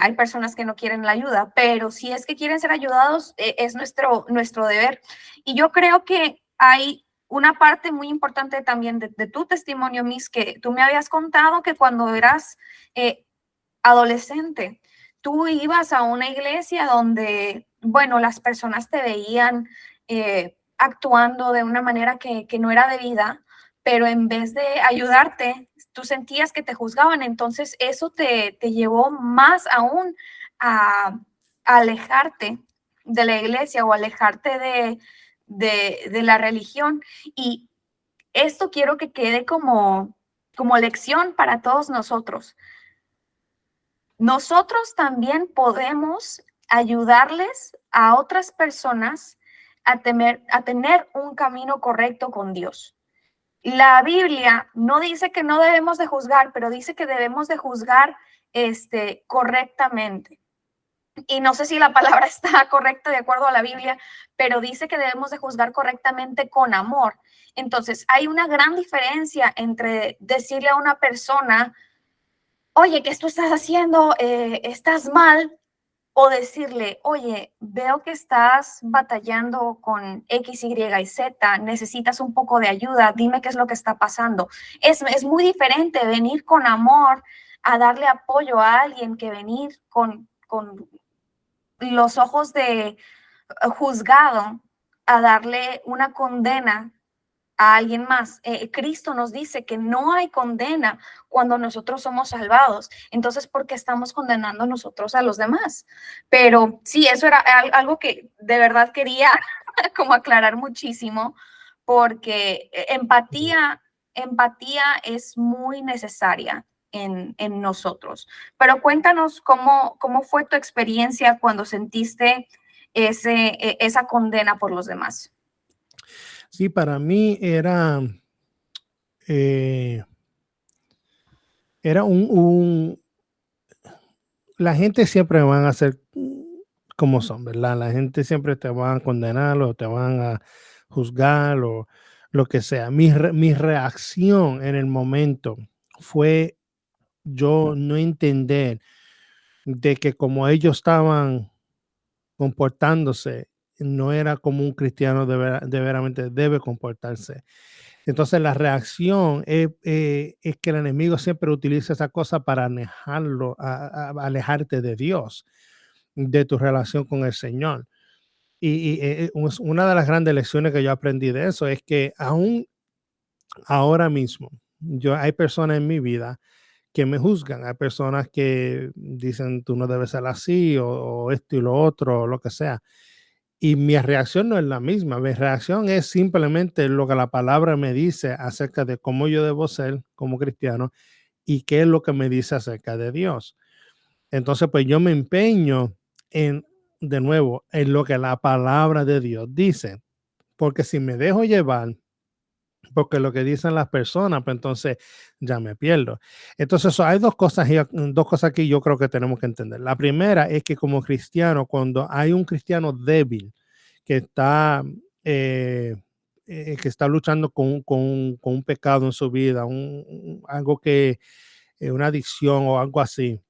Hay personas que no quieren la ayuda, pero si es que quieren ser ayudados, es nuestro deber. Y yo creo que hay una parte muy importante también de tu testimonio, Miss, que tú me habías contado que cuando eras adolescente, tú ibas a una iglesia donde, bueno, las personas te veían actuando de una manera que no era debida, pero en vez de ayudarte, tú sentías que te juzgaban, entonces eso te llevó más aún a alejarte de la iglesia o alejarte de la religión. Y esto quiero que quede como lección para todos nosotros. Nosotros también podemos ayudarles a otras personas a tener un camino correcto con Dios. La Biblia no dice que no debemos de juzgar, pero dice que debemos de juzgar correctamente. Y no sé si la palabra está correcta de acuerdo a la Biblia, pero dice que debemos de juzgar correctamente con amor. Entonces, hay una gran diferencia entre decirle a una persona, oye, ¿qué tú estás haciendo? Estás mal. O decirle, oye, veo que estás batallando con X, Y y Z, necesitas un poco de ayuda, dime qué es lo que está pasando. Es muy diferente venir con amor a darle apoyo a alguien que venir con los ojos de juzgado a darle una condena a alguien más. Cristo nos dice que no hay condena cuando nosotros somos salvados. Entonces, ¿por qué estamos condenando nosotros a los demás? Pero sí, eso era algo que de verdad quería como aclarar muchísimo, porque empatía es muy necesaria. en nosotros. Pero cuéntanos cómo fue tu experiencia cuando sentiste esa condena por los demás. Sí, para mí eh, era la gente siempre van a ser como son, ¿verdad? La gente siempre te va a condenar o te van a juzgar o lo que sea. Mi reacción en el momento fue yo no entender de que como ellos estaban comportándose, no era como un cristiano de veramente debe comportarse. Entonces la reacción es que el enemigo siempre utiliza esa cosa para alejarlo, a alejarte de Dios, de tu relación con el Señor. Una de las grandes lecciones que yo aprendí de eso es que aún ahora mismo, hay personas en mi vida que me juzgan, hay personas que dicen tú no debes ser así o esto y lo otro, o lo que sea. Y mi reacción no es la misma, mi reacción es simplemente lo que la palabra me dice acerca de cómo yo debo ser como cristiano y qué es lo que me dice acerca de Dios. Entonces, pues yo me empeño en, de nuevo, en lo que la palabra de Dios dice, porque si me dejo llevar, porque lo que dicen las personas, pues entonces ya me pierdo. Entonces, hay dos cosas que yo creo que tenemos que entender. La primera es que como cristiano, cuando hay un cristiano débil que está, eh, que está luchando con un pecado en su vida, algo que, una adicción o algo así,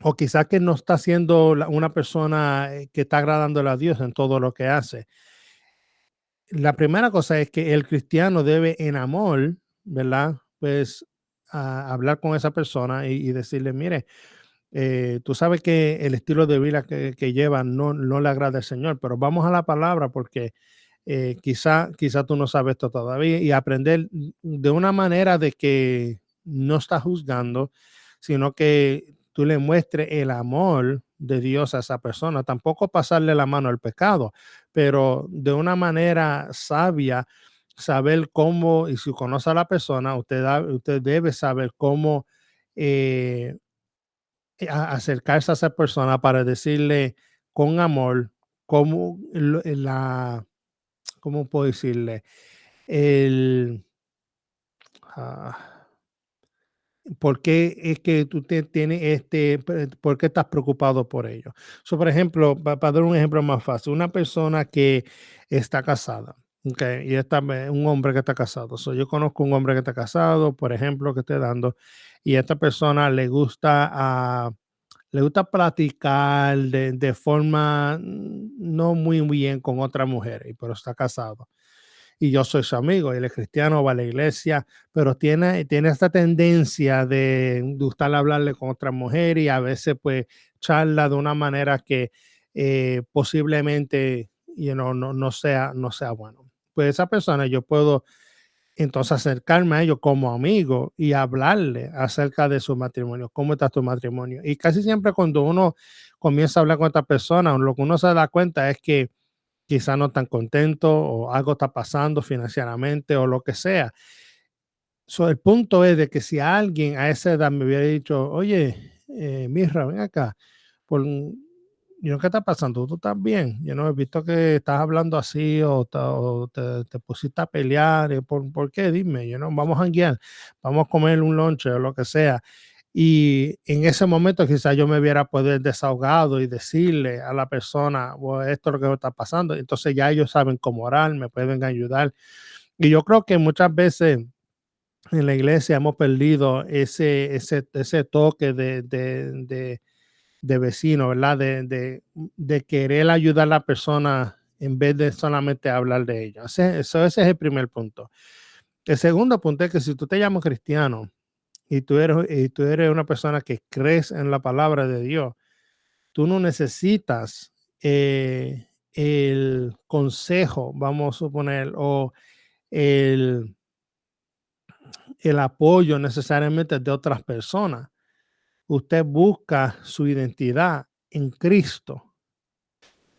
o quizás que no está siendo una persona que está agradándole a Dios en todo lo que hace. La primera cosa es que el cristiano debe en amor, ¿verdad? Pues hablar con esa persona y decirle, mire, tú sabes que el estilo de vida que lleva no le agrada al Señor, pero vamos a la palabra porque quizá tú no sabes esto todavía y aprender de una manera de que no está juzgando, sino que tú le muestres el amor de Dios a esa persona. Tampoco pasarle la mano al pecado, pero de una manera sabia, saber cómo, y si conoce a la persona, usted debe saber cómo acercarse a esa persona para decirle con amor cómo ¿cómo puedo decirle? El, ah, ¿Por qué es que tú tienes por qué estás preocupado por ello? So, por ejemplo, para dar un ejemplo más fácil, una persona que está casada, okay, y un hombre que está casado. So, yo conozco un hombre que está casado, por ejemplo, que estoy dando, y a esta persona le gusta platicar de forma no muy bien con otra mujer, pero está casado y yo soy su amigo, él es cristiano, va a la iglesia, pero tiene esta tendencia de gustarle hablarle con otra mujer y a veces pues charla de una manera que posiblemente no sea bueno. Pues esa persona yo puedo entonces acercarme a ellos como amigo y hablarle acerca de su matrimonio, cómo está tu matrimonio. Y casi siempre cuando uno comienza a hablar con esta persona, lo que uno se da cuenta es que quizá no están contentos o algo está pasando financieramente o lo que sea. So, el punto es de que si alguien a esa edad me hubiera dicho, oye, Mirra, ven acá, ¿qué está pasando? ¿Tú estás bien? Yo no he visto que estás hablando así o te pusiste a pelear. ¿Por qué? Dime, vamos a guiar, vamos a comer un lunch o lo que sea. Y en ese momento quizás yo me hubiera poder desahogado y decirle a la persona, "Bueno, esto es lo que me está pasando". Entonces ya ellos saben cómo orar, me pueden ayudar. Y yo creo que muchas veces en la iglesia hemos perdido ese toque de vecino, ¿verdad? De querer ayudar a la persona en vez de solamente hablar de ella. Ese es el primer punto. El segundo punto es que si tú te llamas cristiano, y tú eres una persona que crees en la palabra de Dios, tú no necesitas el consejo, vamos a suponer, o el, el apoyo necesariamente de otras personas. Usted busca su identidad en Cristo.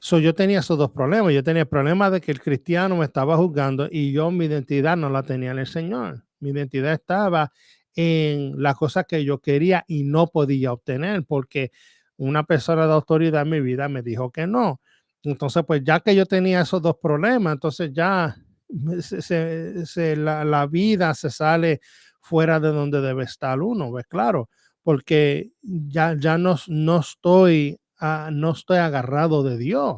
Yo tenía esos dos problemas. Yo tenía el problema de que el cristiano me estaba juzgando y yo mi identidad no la tenía en el Señor. Mi identidad estaba en las cosas que yo quería y no podía obtener, porque una persona de autoridad en mi vida me dijo que no. Entonces, pues ya que yo tenía esos dos problemas, entonces ya la vida se sale fuera de donde debe estar uno, ¿ves? Claro, porque ya no estoy, no estoy agarrado de Dios.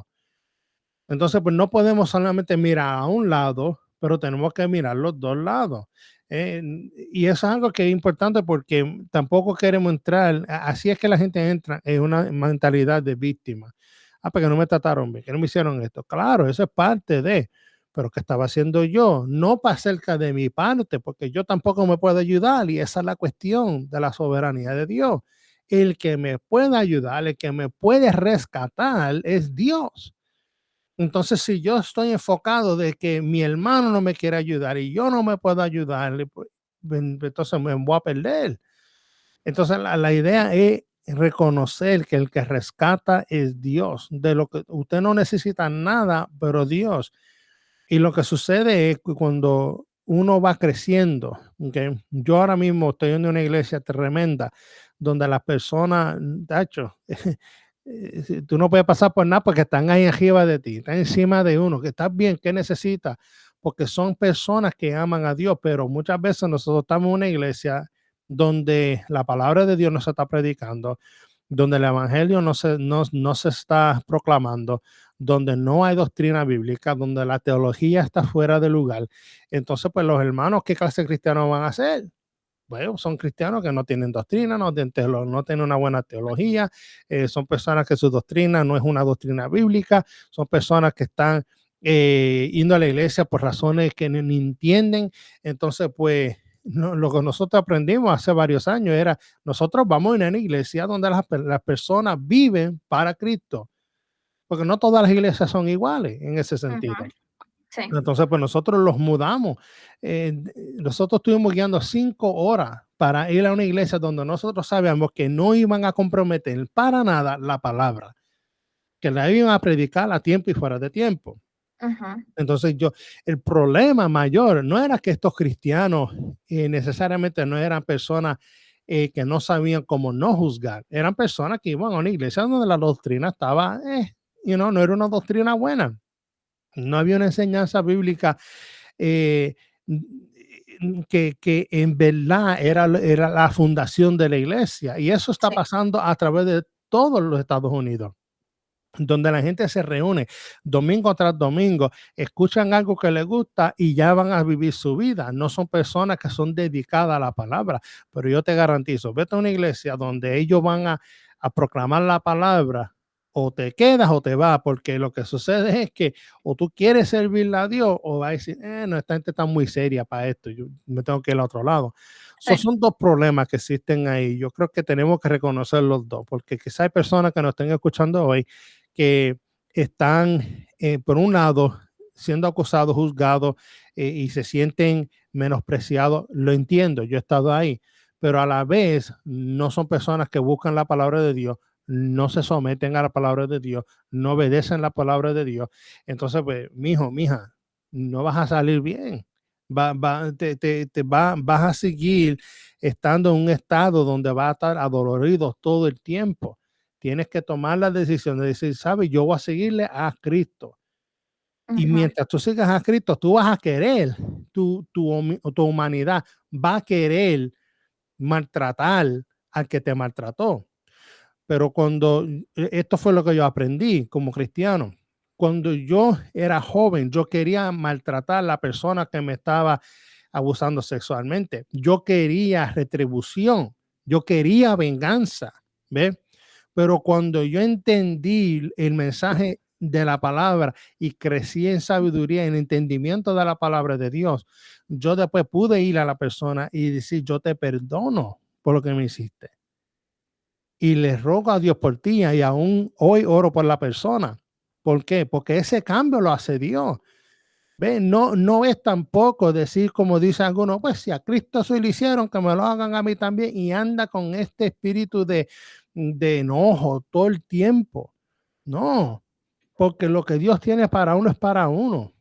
Entonces, pues no podemos solamente mirar a un lado, pero tenemos que mirar los dos lados. Y eso es algo que es importante porque tampoco queremos entrar, así es que la gente entra en una mentalidad de víctima. Ah, porque no me trataron bien, que no me hicieron esto. Claro, eso es parte de, pero ¿qué estaba haciendo yo? No para cerca de mi parte, porque yo tampoco me puedo ayudar y esa es la cuestión de la soberanía de Dios. El que me puede ayudar, el que me puede rescatar es Dios. Entonces, si yo estoy enfocado de que mi hermano no me quiere ayudar y yo no me puedo ayudarle, pues, entonces me voy a perder. Entonces, la idea es reconocer que el que rescata es Dios. De lo que usted no necesita nada, pero Dios. Y lo que sucede es que cuando uno va creciendo, ¿ok? Yo ahora mismo estoy en una iglesia tremenda donde las personas, de hecho, tú no puedes pasar por nada porque están ahí arriba de ti, están encima de uno, que estás bien, ¿qué necesitas? Porque son personas que aman a Dios, pero muchas veces nosotros estamos en una iglesia donde la palabra de Dios no se está predicando, donde el evangelio no se está proclamando, donde no hay doctrina bíblica, donde la teología está fuera de lugar. Entonces, pues los hermanos, ¿qué clase de cristianos van a ser? Bueno, son cristianos que no tienen doctrina, no tienen una buena teología, son personas que su doctrina no es una doctrina bíblica, son personas que están yendo a la iglesia por razones que ni entienden. Entonces, pues lo que nosotros aprendimos hace varios años era, nosotros vamos a una iglesia donde las personas viven para Cristo, porque no todas las iglesias son iguales en ese Ujú, sentido. sí. Entonces, pues nosotros los mudamos. Nosotros estuvimos guiando 5 horas para ir a una iglesia donde nosotros sabíamos que no iban a comprometer para nada la palabra, que la iban a predicar a tiempo y fuera de tiempo. Ujú, Entonces el problema mayor no era que estos cristianos necesariamente no eran personas que no sabían cómo no juzgar, eran personas que iban a una iglesia donde la doctrina estaba, no era una doctrina buena, no había una enseñanza bíblica eh, que en verdad era la fundación de la iglesia. Y eso está sí. pasando a través de todos los Estados Unidos, donde la gente se reúne domingo tras domingo, escuchan algo que les gusta y ya van a vivir su vida. No son personas que son dedicadas a la palabra, pero yo te garantizo, vete a una iglesia donde ellos van a proclamar la palabra, o te quedas o te vas, porque lo que sucede es que o tú quieres servirle a Dios o vas a decir, no, esta gente está muy seria para esto, yo me tengo que ir al otro lado. Sí. Son dos problemas que existen ahí. Yo creo que tenemos que reconocer los dos, porque quizá hay personas que nos estén escuchando hoy que están, por un lado, siendo acusados, juzgados y se sienten menospreciados. Lo entiendo, yo he estado ahí, pero a la vez no son personas que buscan la palabra de Dios, no se someten a la palabra de Dios, no obedecen la palabra de Dios. Entonces, pues, mijo, mija, no vas a salir bien. Vas a seguir estando en un estado donde vas a estar adolorido todo el tiempo. Tienes que tomar la decisión de decir, sabes, yo voy a seguirle a Cristo. Y Ujú, mientras tú sigas a Cristo, tú vas a querer, tu humanidad va a querer maltratar al que te maltrató. Pero esto fue lo que yo aprendí como cristiano. Cuando yo era joven, yo quería maltratar a la persona que me estaba abusando sexualmente. Yo quería retribución, yo quería venganza, ¿ves? Pero cuando yo entendí el mensaje de la palabra y crecí en sabiduría, en entendimiento de la palabra de Dios, yo después pude ir a la persona y decir, yo te perdono por lo que me hiciste. Y le rogo a Dios por ti y aún hoy oro por la persona. ¿Por qué? Porque ese cambio lo hace Dios. ¿Ve? No es tampoco decir, como dicen algunos, pues si a Cristo se lo hicieron, que me lo hagan a mí también, y anda con este espíritu de enojo todo el tiempo. No, porque lo que Dios tiene para uno es para uno.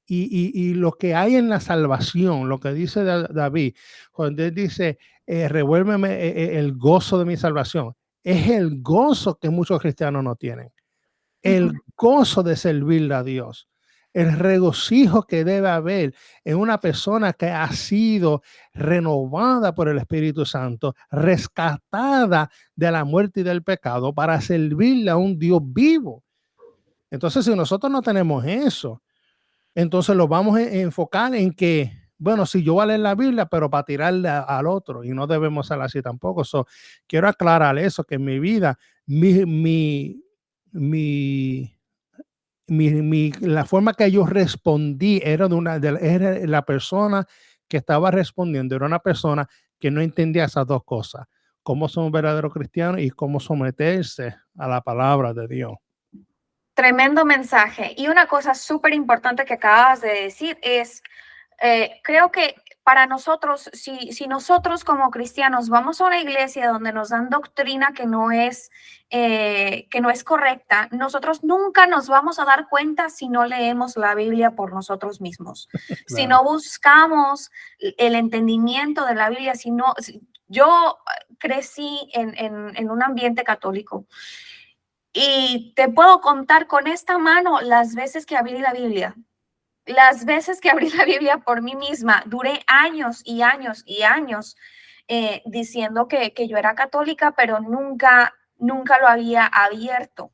y lo que hay en la salvación, lo que dice David, cuando él dice, revuélveme el gozo de mi salvación, es el gozo que muchos cristianos no tienen, el gozo de servirle a Dios, el regocijo que debe haber en una persona que ha sido renovada por el Espíritu Santo, rescatada de la muerte y del pecado para servirle a un Dios vivo. Entonces, si nosotros no tenemos eso, entonces lo vamos a enfocar en que, bueno, si yo voy a leer la Biblia, pero para tirarle al otro, y no debemos ser así tampoco. Quiero aclarar eso, que en mi vida, mi, la forma que yo respondí era era la persona que estaba respondiendo, era una persona que no entendía esas dos cosas, cómo son un verdadero cristiano y cómo someterse a la palabra de Dios. Tremendo mensaje. Y una cosa súper importante que acabas de decir es, creo que para nosotros, si nosotros como cristianos vamos a una iglesia donde nos dan doctrina que no es correcta, nosotros nunca nos vamos a dar cuenta si no leemos la Biblia por nosotros mismos. Claro. Si no buscamos el entendimiento de la Biblia, yo crecí en un ambiente católico. Y te puedo contar con esta mano las veces que abrí la Biblia. Las veces que abrí la Biblia por mí misma. Duré años y años y años diciendo que yo era católica, pero nunca lo había abierto.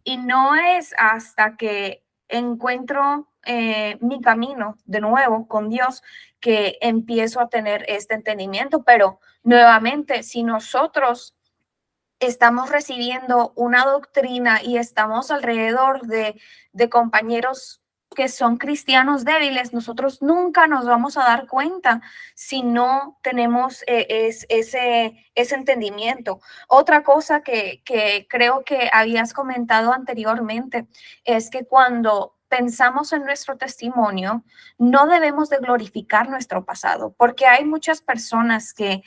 Y no es hasta que encuentro mi camino de nuevo con Dios que empiezo a tener este entendimiento. Pero nuevamente, si nosotros estamos recibiendo una doctrina y estamos alrededor de compañeros que son cristianos débiles, nosotros nunca nos vamos a dar cuenta si no tenemos ese entendimiento. Otra cosa que creo que habías comentado anteriormente es que cuando pensamos en nuestro testimonio, no debemos de glorificar nuestro pasado, porque hay muchas personas que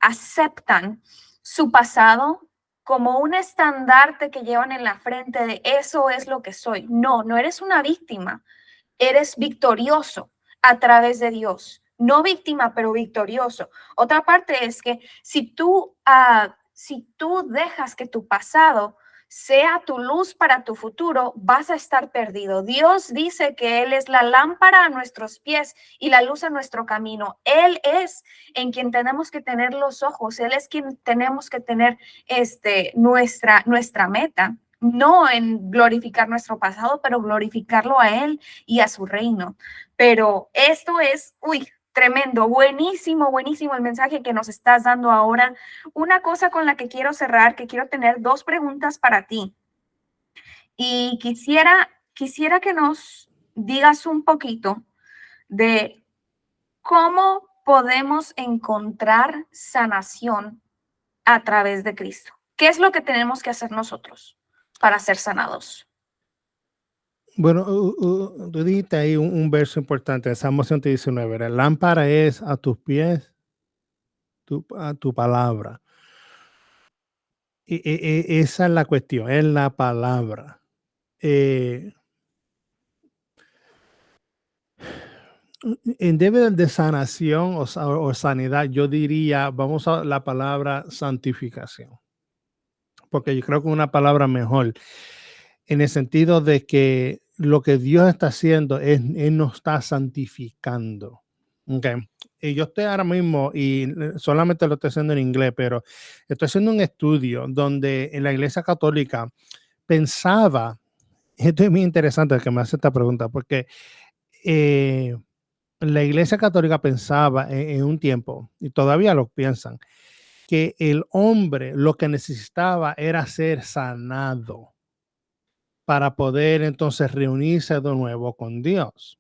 aceptan su pasado como un estandarte que llevan en la frente de eso es lo que soy. No, no eres una víctima, eres victorioso a través de Dios. No víctima, pero victorioso. Otra parte es que si tú dejas que tu pasado sea tu luz para tu futuro, vas a estar perdido. Dios dice que Él es la lámpara a nuestros pies y la luz a nuestro camino. Él es en quien tenemos que tener los ojos. Él es quien tenemos que tener nuestra meta. No en glorificar nuestro pasado, pero glorificarlo a Él y a su reino. Pero esto es, tremendo, buenísimo, buenísimo el mensaje que nos estás dando ahora. Una cosa con la que quiero cerrar, que quiero tener dos preguntas para ti. Y quisiera que nos digas un poquito de cómo podemos encontrar sanación a través de Cristo. ¿Qué es lo que tenemos que hacer nosotros para ser sanados? Bueno, tú dijiste ahí un verso importante, en Salmo 119, la lámpara es a tus pies a tu palabra. Esa es la cuestión, es la palabra. En debe de sanación o sanidad, yo diría, vamos a la palabra santificación, porque yo creo que una palabra mejor, en el sentido de que lo que Dios está haciendo es, Él nos está santificando. Okay. Y yo estoy ahora mismo, y solamente lo estoy haciendo en inglés, pero estoy haciendo un estudio donde en la Iglesia Católica pensaba, esto es muy interesante que me hace esta pregunta, porque la Iglesia Católica pensaba en un tiempo, y todavía lo piensan, que el hombre lo que necesitaba era ser sanado para poder entonces reunirse de nuevo con Dios.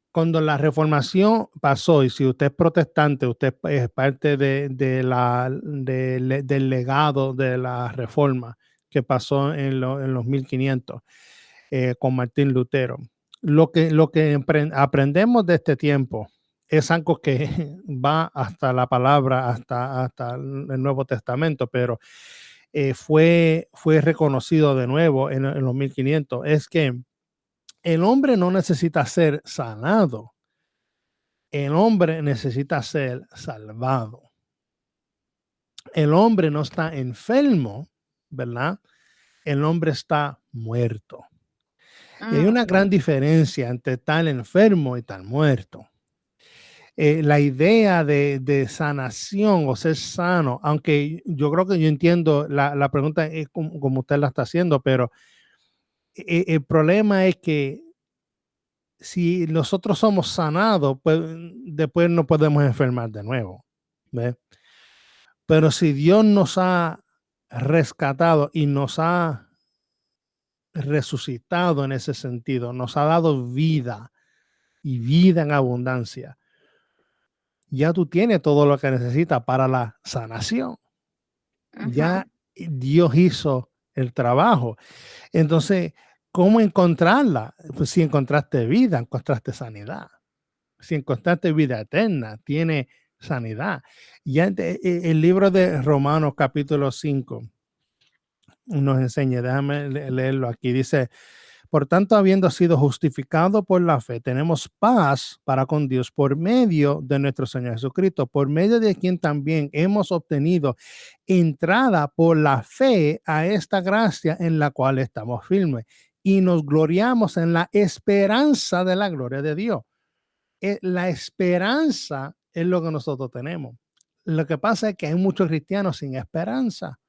Cuando la reformación pasó, y si usted es protestante, usted es parte del legado de la reforma que pasó en los 1500 con Martín Lutero. Lo que aprendemos de este tiempo es algo que va hasta la palabra, hasta el Nuevo Testamento, pero fue reconocido de nuevo en los 1500, es que el hombre no necesita ser sanado, el hombre necesita ser salvado. El hombre no está enfermo, ¿verdad? El hombre está muerto. Y hay una gran diferencia entre estar enfermo y estar muerto. La idea de sanación o ser sano, aunque yo creo que yo entiendo la pregunta es como usted la está haciendo, pero el problema es que si nosotros somos sanados, pues después no podemos enfermar de nuevo. ¿Ves? Pero si Dios nos ha rescatado y nos ha resucitado en ese sentido, nos ha dado vida y vida en abundancia, ya tú tienes todo lo que necesitas para la sanación. Ya Dios hizo el trabajo. Entonces, ¿cómo encontrarla? Pues si encontraste vida, encontraste sanidad. Si encontraste vida eterna, tiene sanidad. Ya el libro de Romanos capítulo 5 nos enseña, déjame leerlo aquí, dice: por tanto, habiendo sido justificado por la fe, tenemos paz para con Dios por medio de nuestro Señor Jesucristo, por medio de quien también hemos obtenido entrada por la fe a esta gracia en la cual estamos firmes y nos gloriamos en la esperanza de la gloria de Dios. La esperanza es lo que nosotros tenemos. Lo que pasa es que hay muchos cristianos sin esperanza,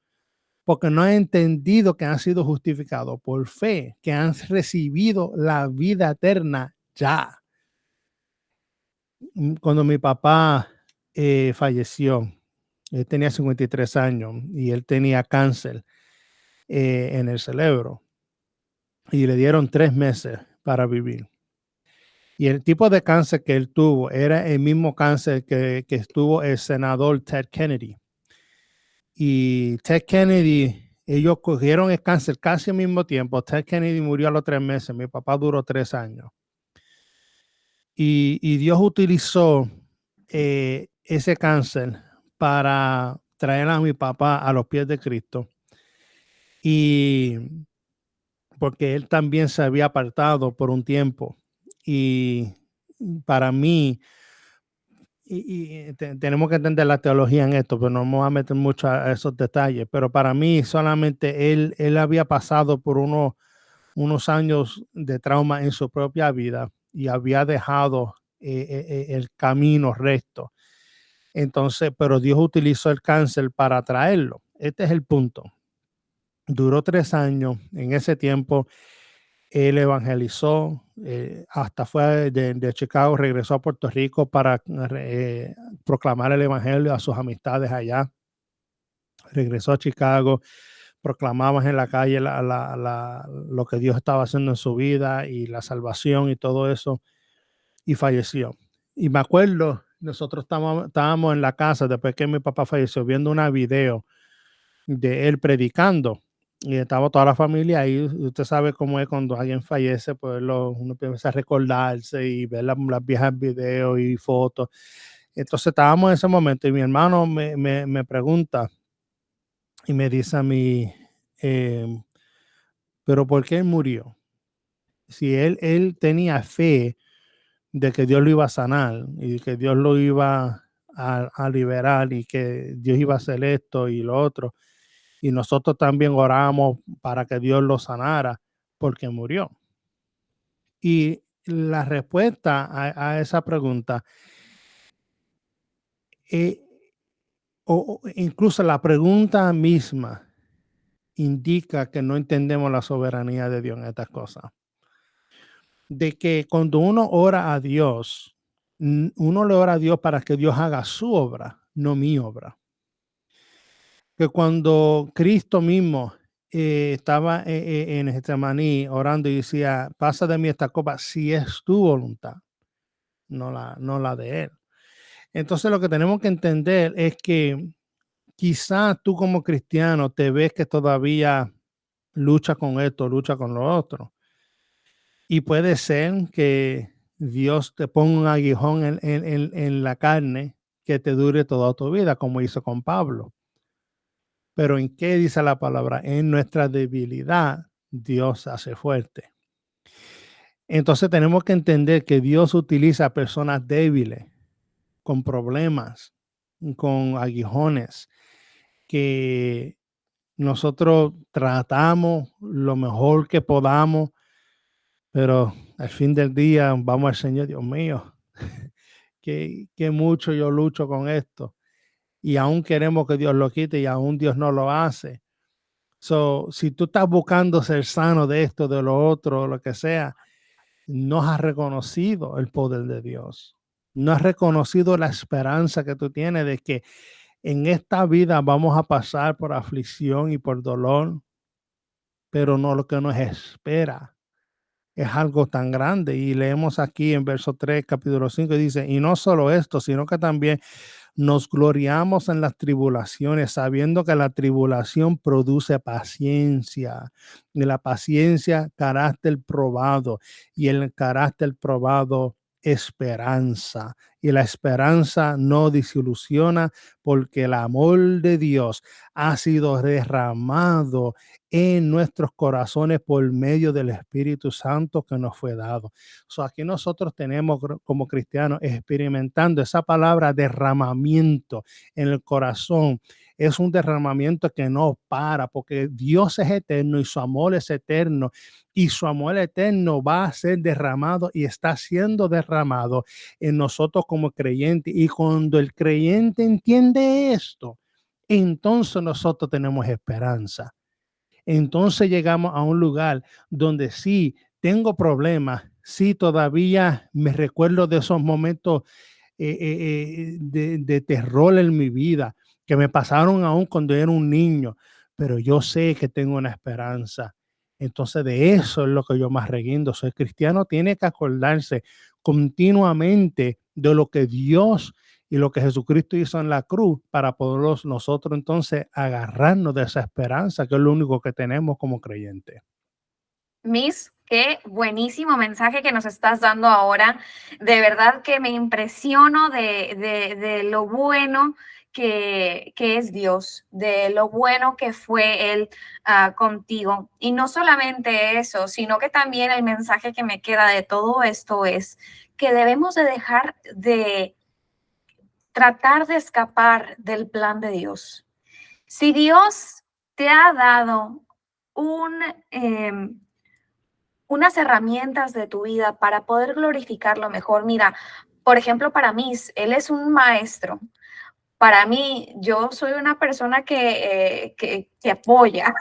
porque no han entendido que han sido justificados por fe, que han recibido la vida eterna ya. Cuando mi papá falleció, él tenía 53 años y él tenía cáncer en el cerebro y le dieron 3 meses para vivir. Y el tipo de cáncer que él tuvo era el mismo cáncer que estuvo el senador Ted Kennedy. Y Ted Kennedy, ellos cogieron el cáncer casi al mismo tiempo. Ted Kennedy murió a los 3 meses. Mi papá duró 3 años. Y Dios utilizó ese cáncer para traer a mi papá a los pies de Cristo. Y porque él también se había apartado por un tiempo. Y para mí, tenemos que entender la teología en esto, pero no vamos a meter mucho a esos detalles. Pero para mí, solamente él había pasado por unos años de trauma en su propia vida y había dejado el camino recto. Entonces, pero Dios utilizó el cáncer para traerlo. Este es el punto. Duró 3 años. En ese tiempo, él evangelizó, hasta fue de Chicago, regresó a Puerto Rico para proclamar el evangelio a sus amistades allá. Regresó a Chicago, proclamaba en la calle lo que Dios estaba haciendo en su vida y la salvación y todo eso, y falleció. Y me acuerdo, nosotros estábamos en la casa después que mi papá falleció, viendo una video de él predicando. Y estaba toda la familia ahí. Usted sabe cómo es cuando alguien fallece, pues uno empieza a recordarse y ver las viejas videos y fotos. Entonces estábamos en ese momento y mi hermano me pregunta y me dice a mí, pero ¿por qué él murió? Si él tenía fe de que Dios lo iba a sanar y que Dios lo iba a liberar y que Dios iba a hacer esto y lo otro. Y nosotros también oramos para que Dios lo sanara porque murió. Y la respuesta a esa pregunta, o incluso la pregunta misma, indica que no entendemos la soberanía de Dios en estas cosas. De que cuando uno ora a Dios, uno le ora a Dios para que Dios haga su obra, no mi obra. Que cuando Cristo mismo estaba en Getsemaní orando y decía, pasa de mí esta copa, si es tu voluntad, no la de él. Entonces lo que tenemos que entender es que quizás tú como cristiano te ves que todavía lucha con esto, lucha con lo otro. Y puede ser que Dios te ponga un aguijón en la carne que te dure toda tu vida, como hizo con Pablo. Pero ¿en qué dice la palabra? En nuestra debilidad, Dios hace fuerte. Entonces tenemos que entender que Dios utiliza a personas débiles, con problemas, con aguijones, que nosotros tratamos lo mejor que podamos, pero al fin del día vamos al Señor, Dios mío, que mucho yo lucho con esto. Y aún queremos que Dios lo quite y aún Dios no lo hace. So, si tú estás buscando ser sano de esto, de lo otro, lo que sea, no has reconocido el poder de Dios. No has reconocido la esperanza que tú tienes de que en esta vida vamos a pasar por aflicción y por dolor, pero no lo que nos espera es algo tan grande. Y leemos aquí en verso 3, capítulo 5, dice, y no solo esto, sino que también nos gloriamos en las tribulaciones, sabiendo que la tribulación produce paciencia, y la paciencia, carácter probado, y el carácter probado, esperanza. Y la esperanza no desilusiona, porque el amor de Dios ha sido derramado en nuestros corazones por medio del Espíritu Santo que nos fue dado. So, aquí nosotros tenemos como cristianos experimentando esa palabra derramamiento en el corazón. Es un derramamiento que no para, porque Dios es eterno y su amor es eterno, y su amor eterno va a ser derramado y está siendo derramado en nosotros como creyentes. Y cuando el creyente entiende esto, entonces nosotros tenemos esperanza. Entonces llegamos a un lugar donde sí tengo problemas, sí todavía me recuerdo de esos momentos de terror en mi vida que me pasaron aún cuando era un niño, pero yo sé que tengo una esperanza. Entonces de eso es lo que yo más reguindo. Soy cristiano, tiene que acordarse continuamente de lo que Dios y lo que Jesucristo hizo en la cruz para poder nosotros entonces agarrarnos de esa esperanza, que es lo único que tenemos como creyentes. Miss, qué buenísimo mensaje que nos estás dando ahora. De verdad que me impresiono de lo bueno que es Dios, de lo bueno que fue Él contigo. Y no solamente eso, sino que también el mensaje que me queda de todo esto es que debemos de dejar de tratar de escapar del plan de Dios. Si Dios te ha dado un... unas herramientas de tu vida para poder glorificarlo mejor. Mira, por ejemplo, para mí, él es un maestro. Para mí, yo soy una persona que apoya.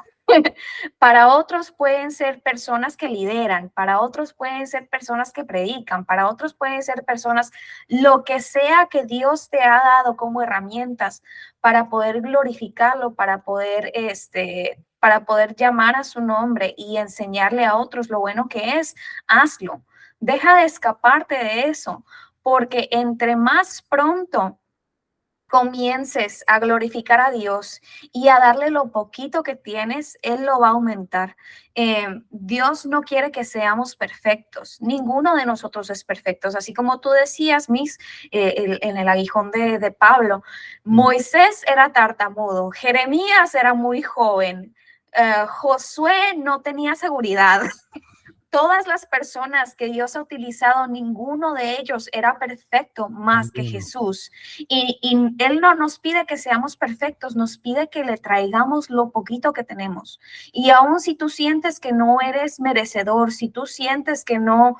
Para otros pueden ser personas que lideran, para otros pueden ser personas que predican, para otros pueden ser personas, lo que sea que Dios te ha dado como herramientas para poder glorificarlo, para poder llamar a su nombre y enseñarle a otros lo bueno que es, hazlo. Deja de escaparte de eso, porque entre más pronto comiences a glorificar a Dios y a darle lo poquito que tienes, Él lo va a aumentar. Dios no quiere que seamos perfectos. Ninguno de nosotros es perfecto. Así como tú decías, en el aguijón de Pablo, Moisés era tartamudo, Jeremías era muy joven, Josué no tenía seguridad. Todas las personas que Dios ha utilizado, ninguno de ellos era perfecto más que Jesús. Y Él no nos pide que seamos perfectos, nos pide que le traigamos lo poquito que tenemos. Y aun si tú sientes que no eres merecedor, si tú sientes que no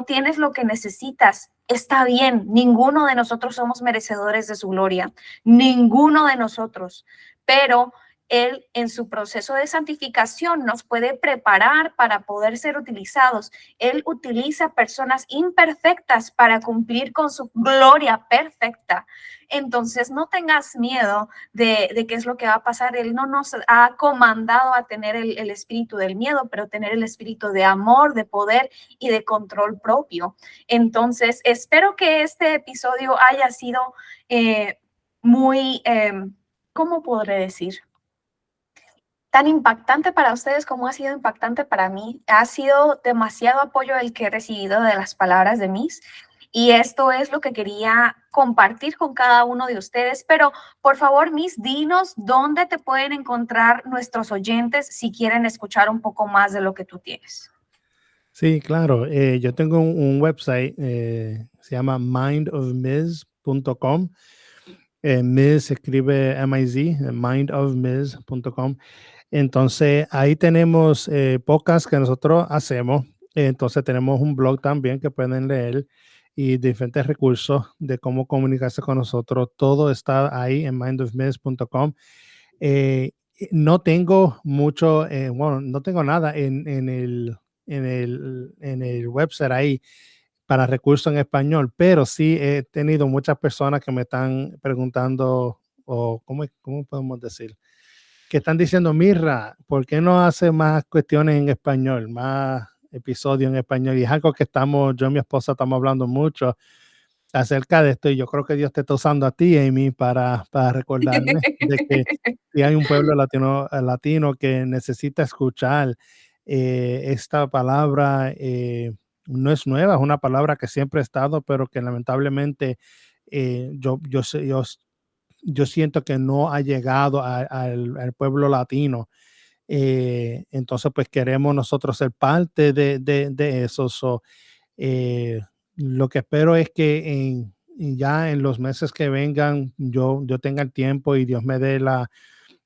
tienes lo que necesitas, está bien. Ninguno de nosotros somos merecedores de su gloria. Ninguno de nosotros. Pero Él en su proceso de santificación nos puede preparar para poder ser utilizados. Él utiliza personas imperfectas para cumplir con su gloria perfecta. Entonces no tengas miedo de qué es lo que va a pasar. Él no nos ha comandado a tener el espíritu del miedo, pero tener el espíritu de amor, de poder y de control propio. Entonces espero que este episodio haya sido muy, ¿cómo podré decir? Tan impactante para ustedes como ha sido impactante para mí. Ha sido demasiado apoyo el que he recibido de las palabras de Miss. Y esto es lo que quería compartir con cada uno de ustedes. Pero por favor, Miss, dinos dónde te pueden encontrar nuestros oyentes si quieren escuchar un poco más de lo que tú tienes. Sí, claro. Yo tengo un website, se llama mindofmiz.com. Miz se escribe M-I-Z, mindofmiz.com. Entonces, ahí tenemos podcasts que nosotros hacemos. Entonces, tenemos un blog también que pueden leer y diferentes recursos de cómo comunicarse con nosotros. Todo está ahí en mindofmiz.com. No tengo mucho, bueno, no tengo nada en el website ahí para recursos en español, pero sí he tenido muchas personas que me están preguntando, o ¿cómo podemos decir? Que están diciendo, Mirra, ¿por qué no hace más cuestiones en español, más episodios en español? Y es algo que yo y mi esposa estamos hablando mucho acerca de esto, y yo creo que Dios te está usando a ti, Amy, para recordarme de que si hay un pueblo latino que necesita escuchar esta palabra. No es nueva, es una palabra que siempre ha estado, pero que lamentablemente yo siento que no ha llegado al pueblo latino. Entonces, pues queremos nosotros ser parte de eso. Eh, lo que espero es que ya en los meses que vengan yo tenga el tiempo y Dios me dé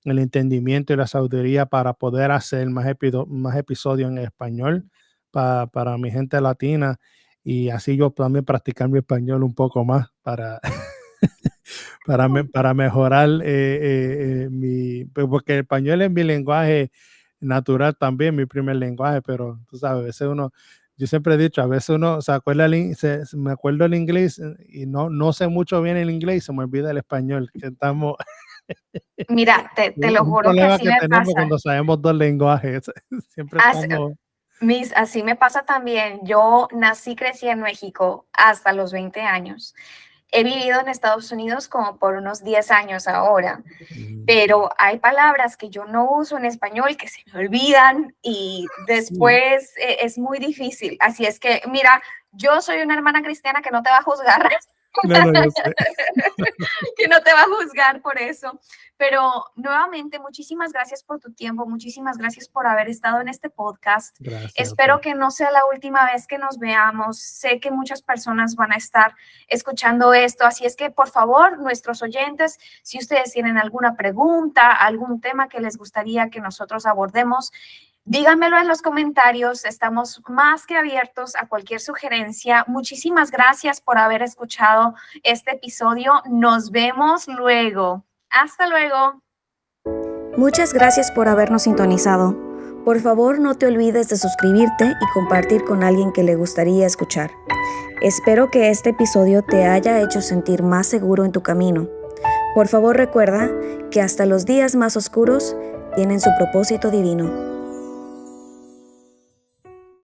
el entendimiento y la sabiduría para poder hacer más episodios en español para mi gente latina, y así yo también practicar mi español un poco más para mejorar porque el español es mi lenguaje natural también, mi primer lenguaje, pero tú sabes, a veces yo siempre he dicho, a veces uno se acuerda me acuerdo el inglés y no sé mucho bien el inglés y se me olvida el español, que estamos Mira, te lo es un juro que problema así que me tenemos pasa. cuando sabemos dos lenguajes, siempre estamos. Miss, así me pasa también. Yo nací, crecí en México hasta los 20 años. He vivido en Estados Unidos como por unos 10 años ahora, pero hay palabras que yo no uso en español que se me olvidan y después es muy difícil. Así es que, mira, yo soy una hermana cristiana que no te va a juzgar. No, yo sé. Que no te va a juzgar por eso. Pero nuevamente, muchísimas gracias por tu tiempo, muchísimas gracias por haber estado en este podcast. Gracias. Espero que no sea la última vez que nos veamos. Sé que muchas personas van a estar escuchando esto, así es que por favor, nuestros oyentes, si ustedes tienen alguna pregunta, algún tema que les gustaría que nosotros abordemos, díganmelo en los comentarios, estamos más que abiertos a cualquier sugerencia. Muchísimas gracias por haber escuchado este episodio. Nos vemos luego. Hasta luego. Muchas gracias por habernos sintonizado. Por favor, no te olvides de suscribirte y compartir con alguien que le gustaría escuchar. Espero que este episodio te haya hecho sentir más seguro en tu camino. Por favor, recuerda que hasta los días más oscuros tienen su propósito divino.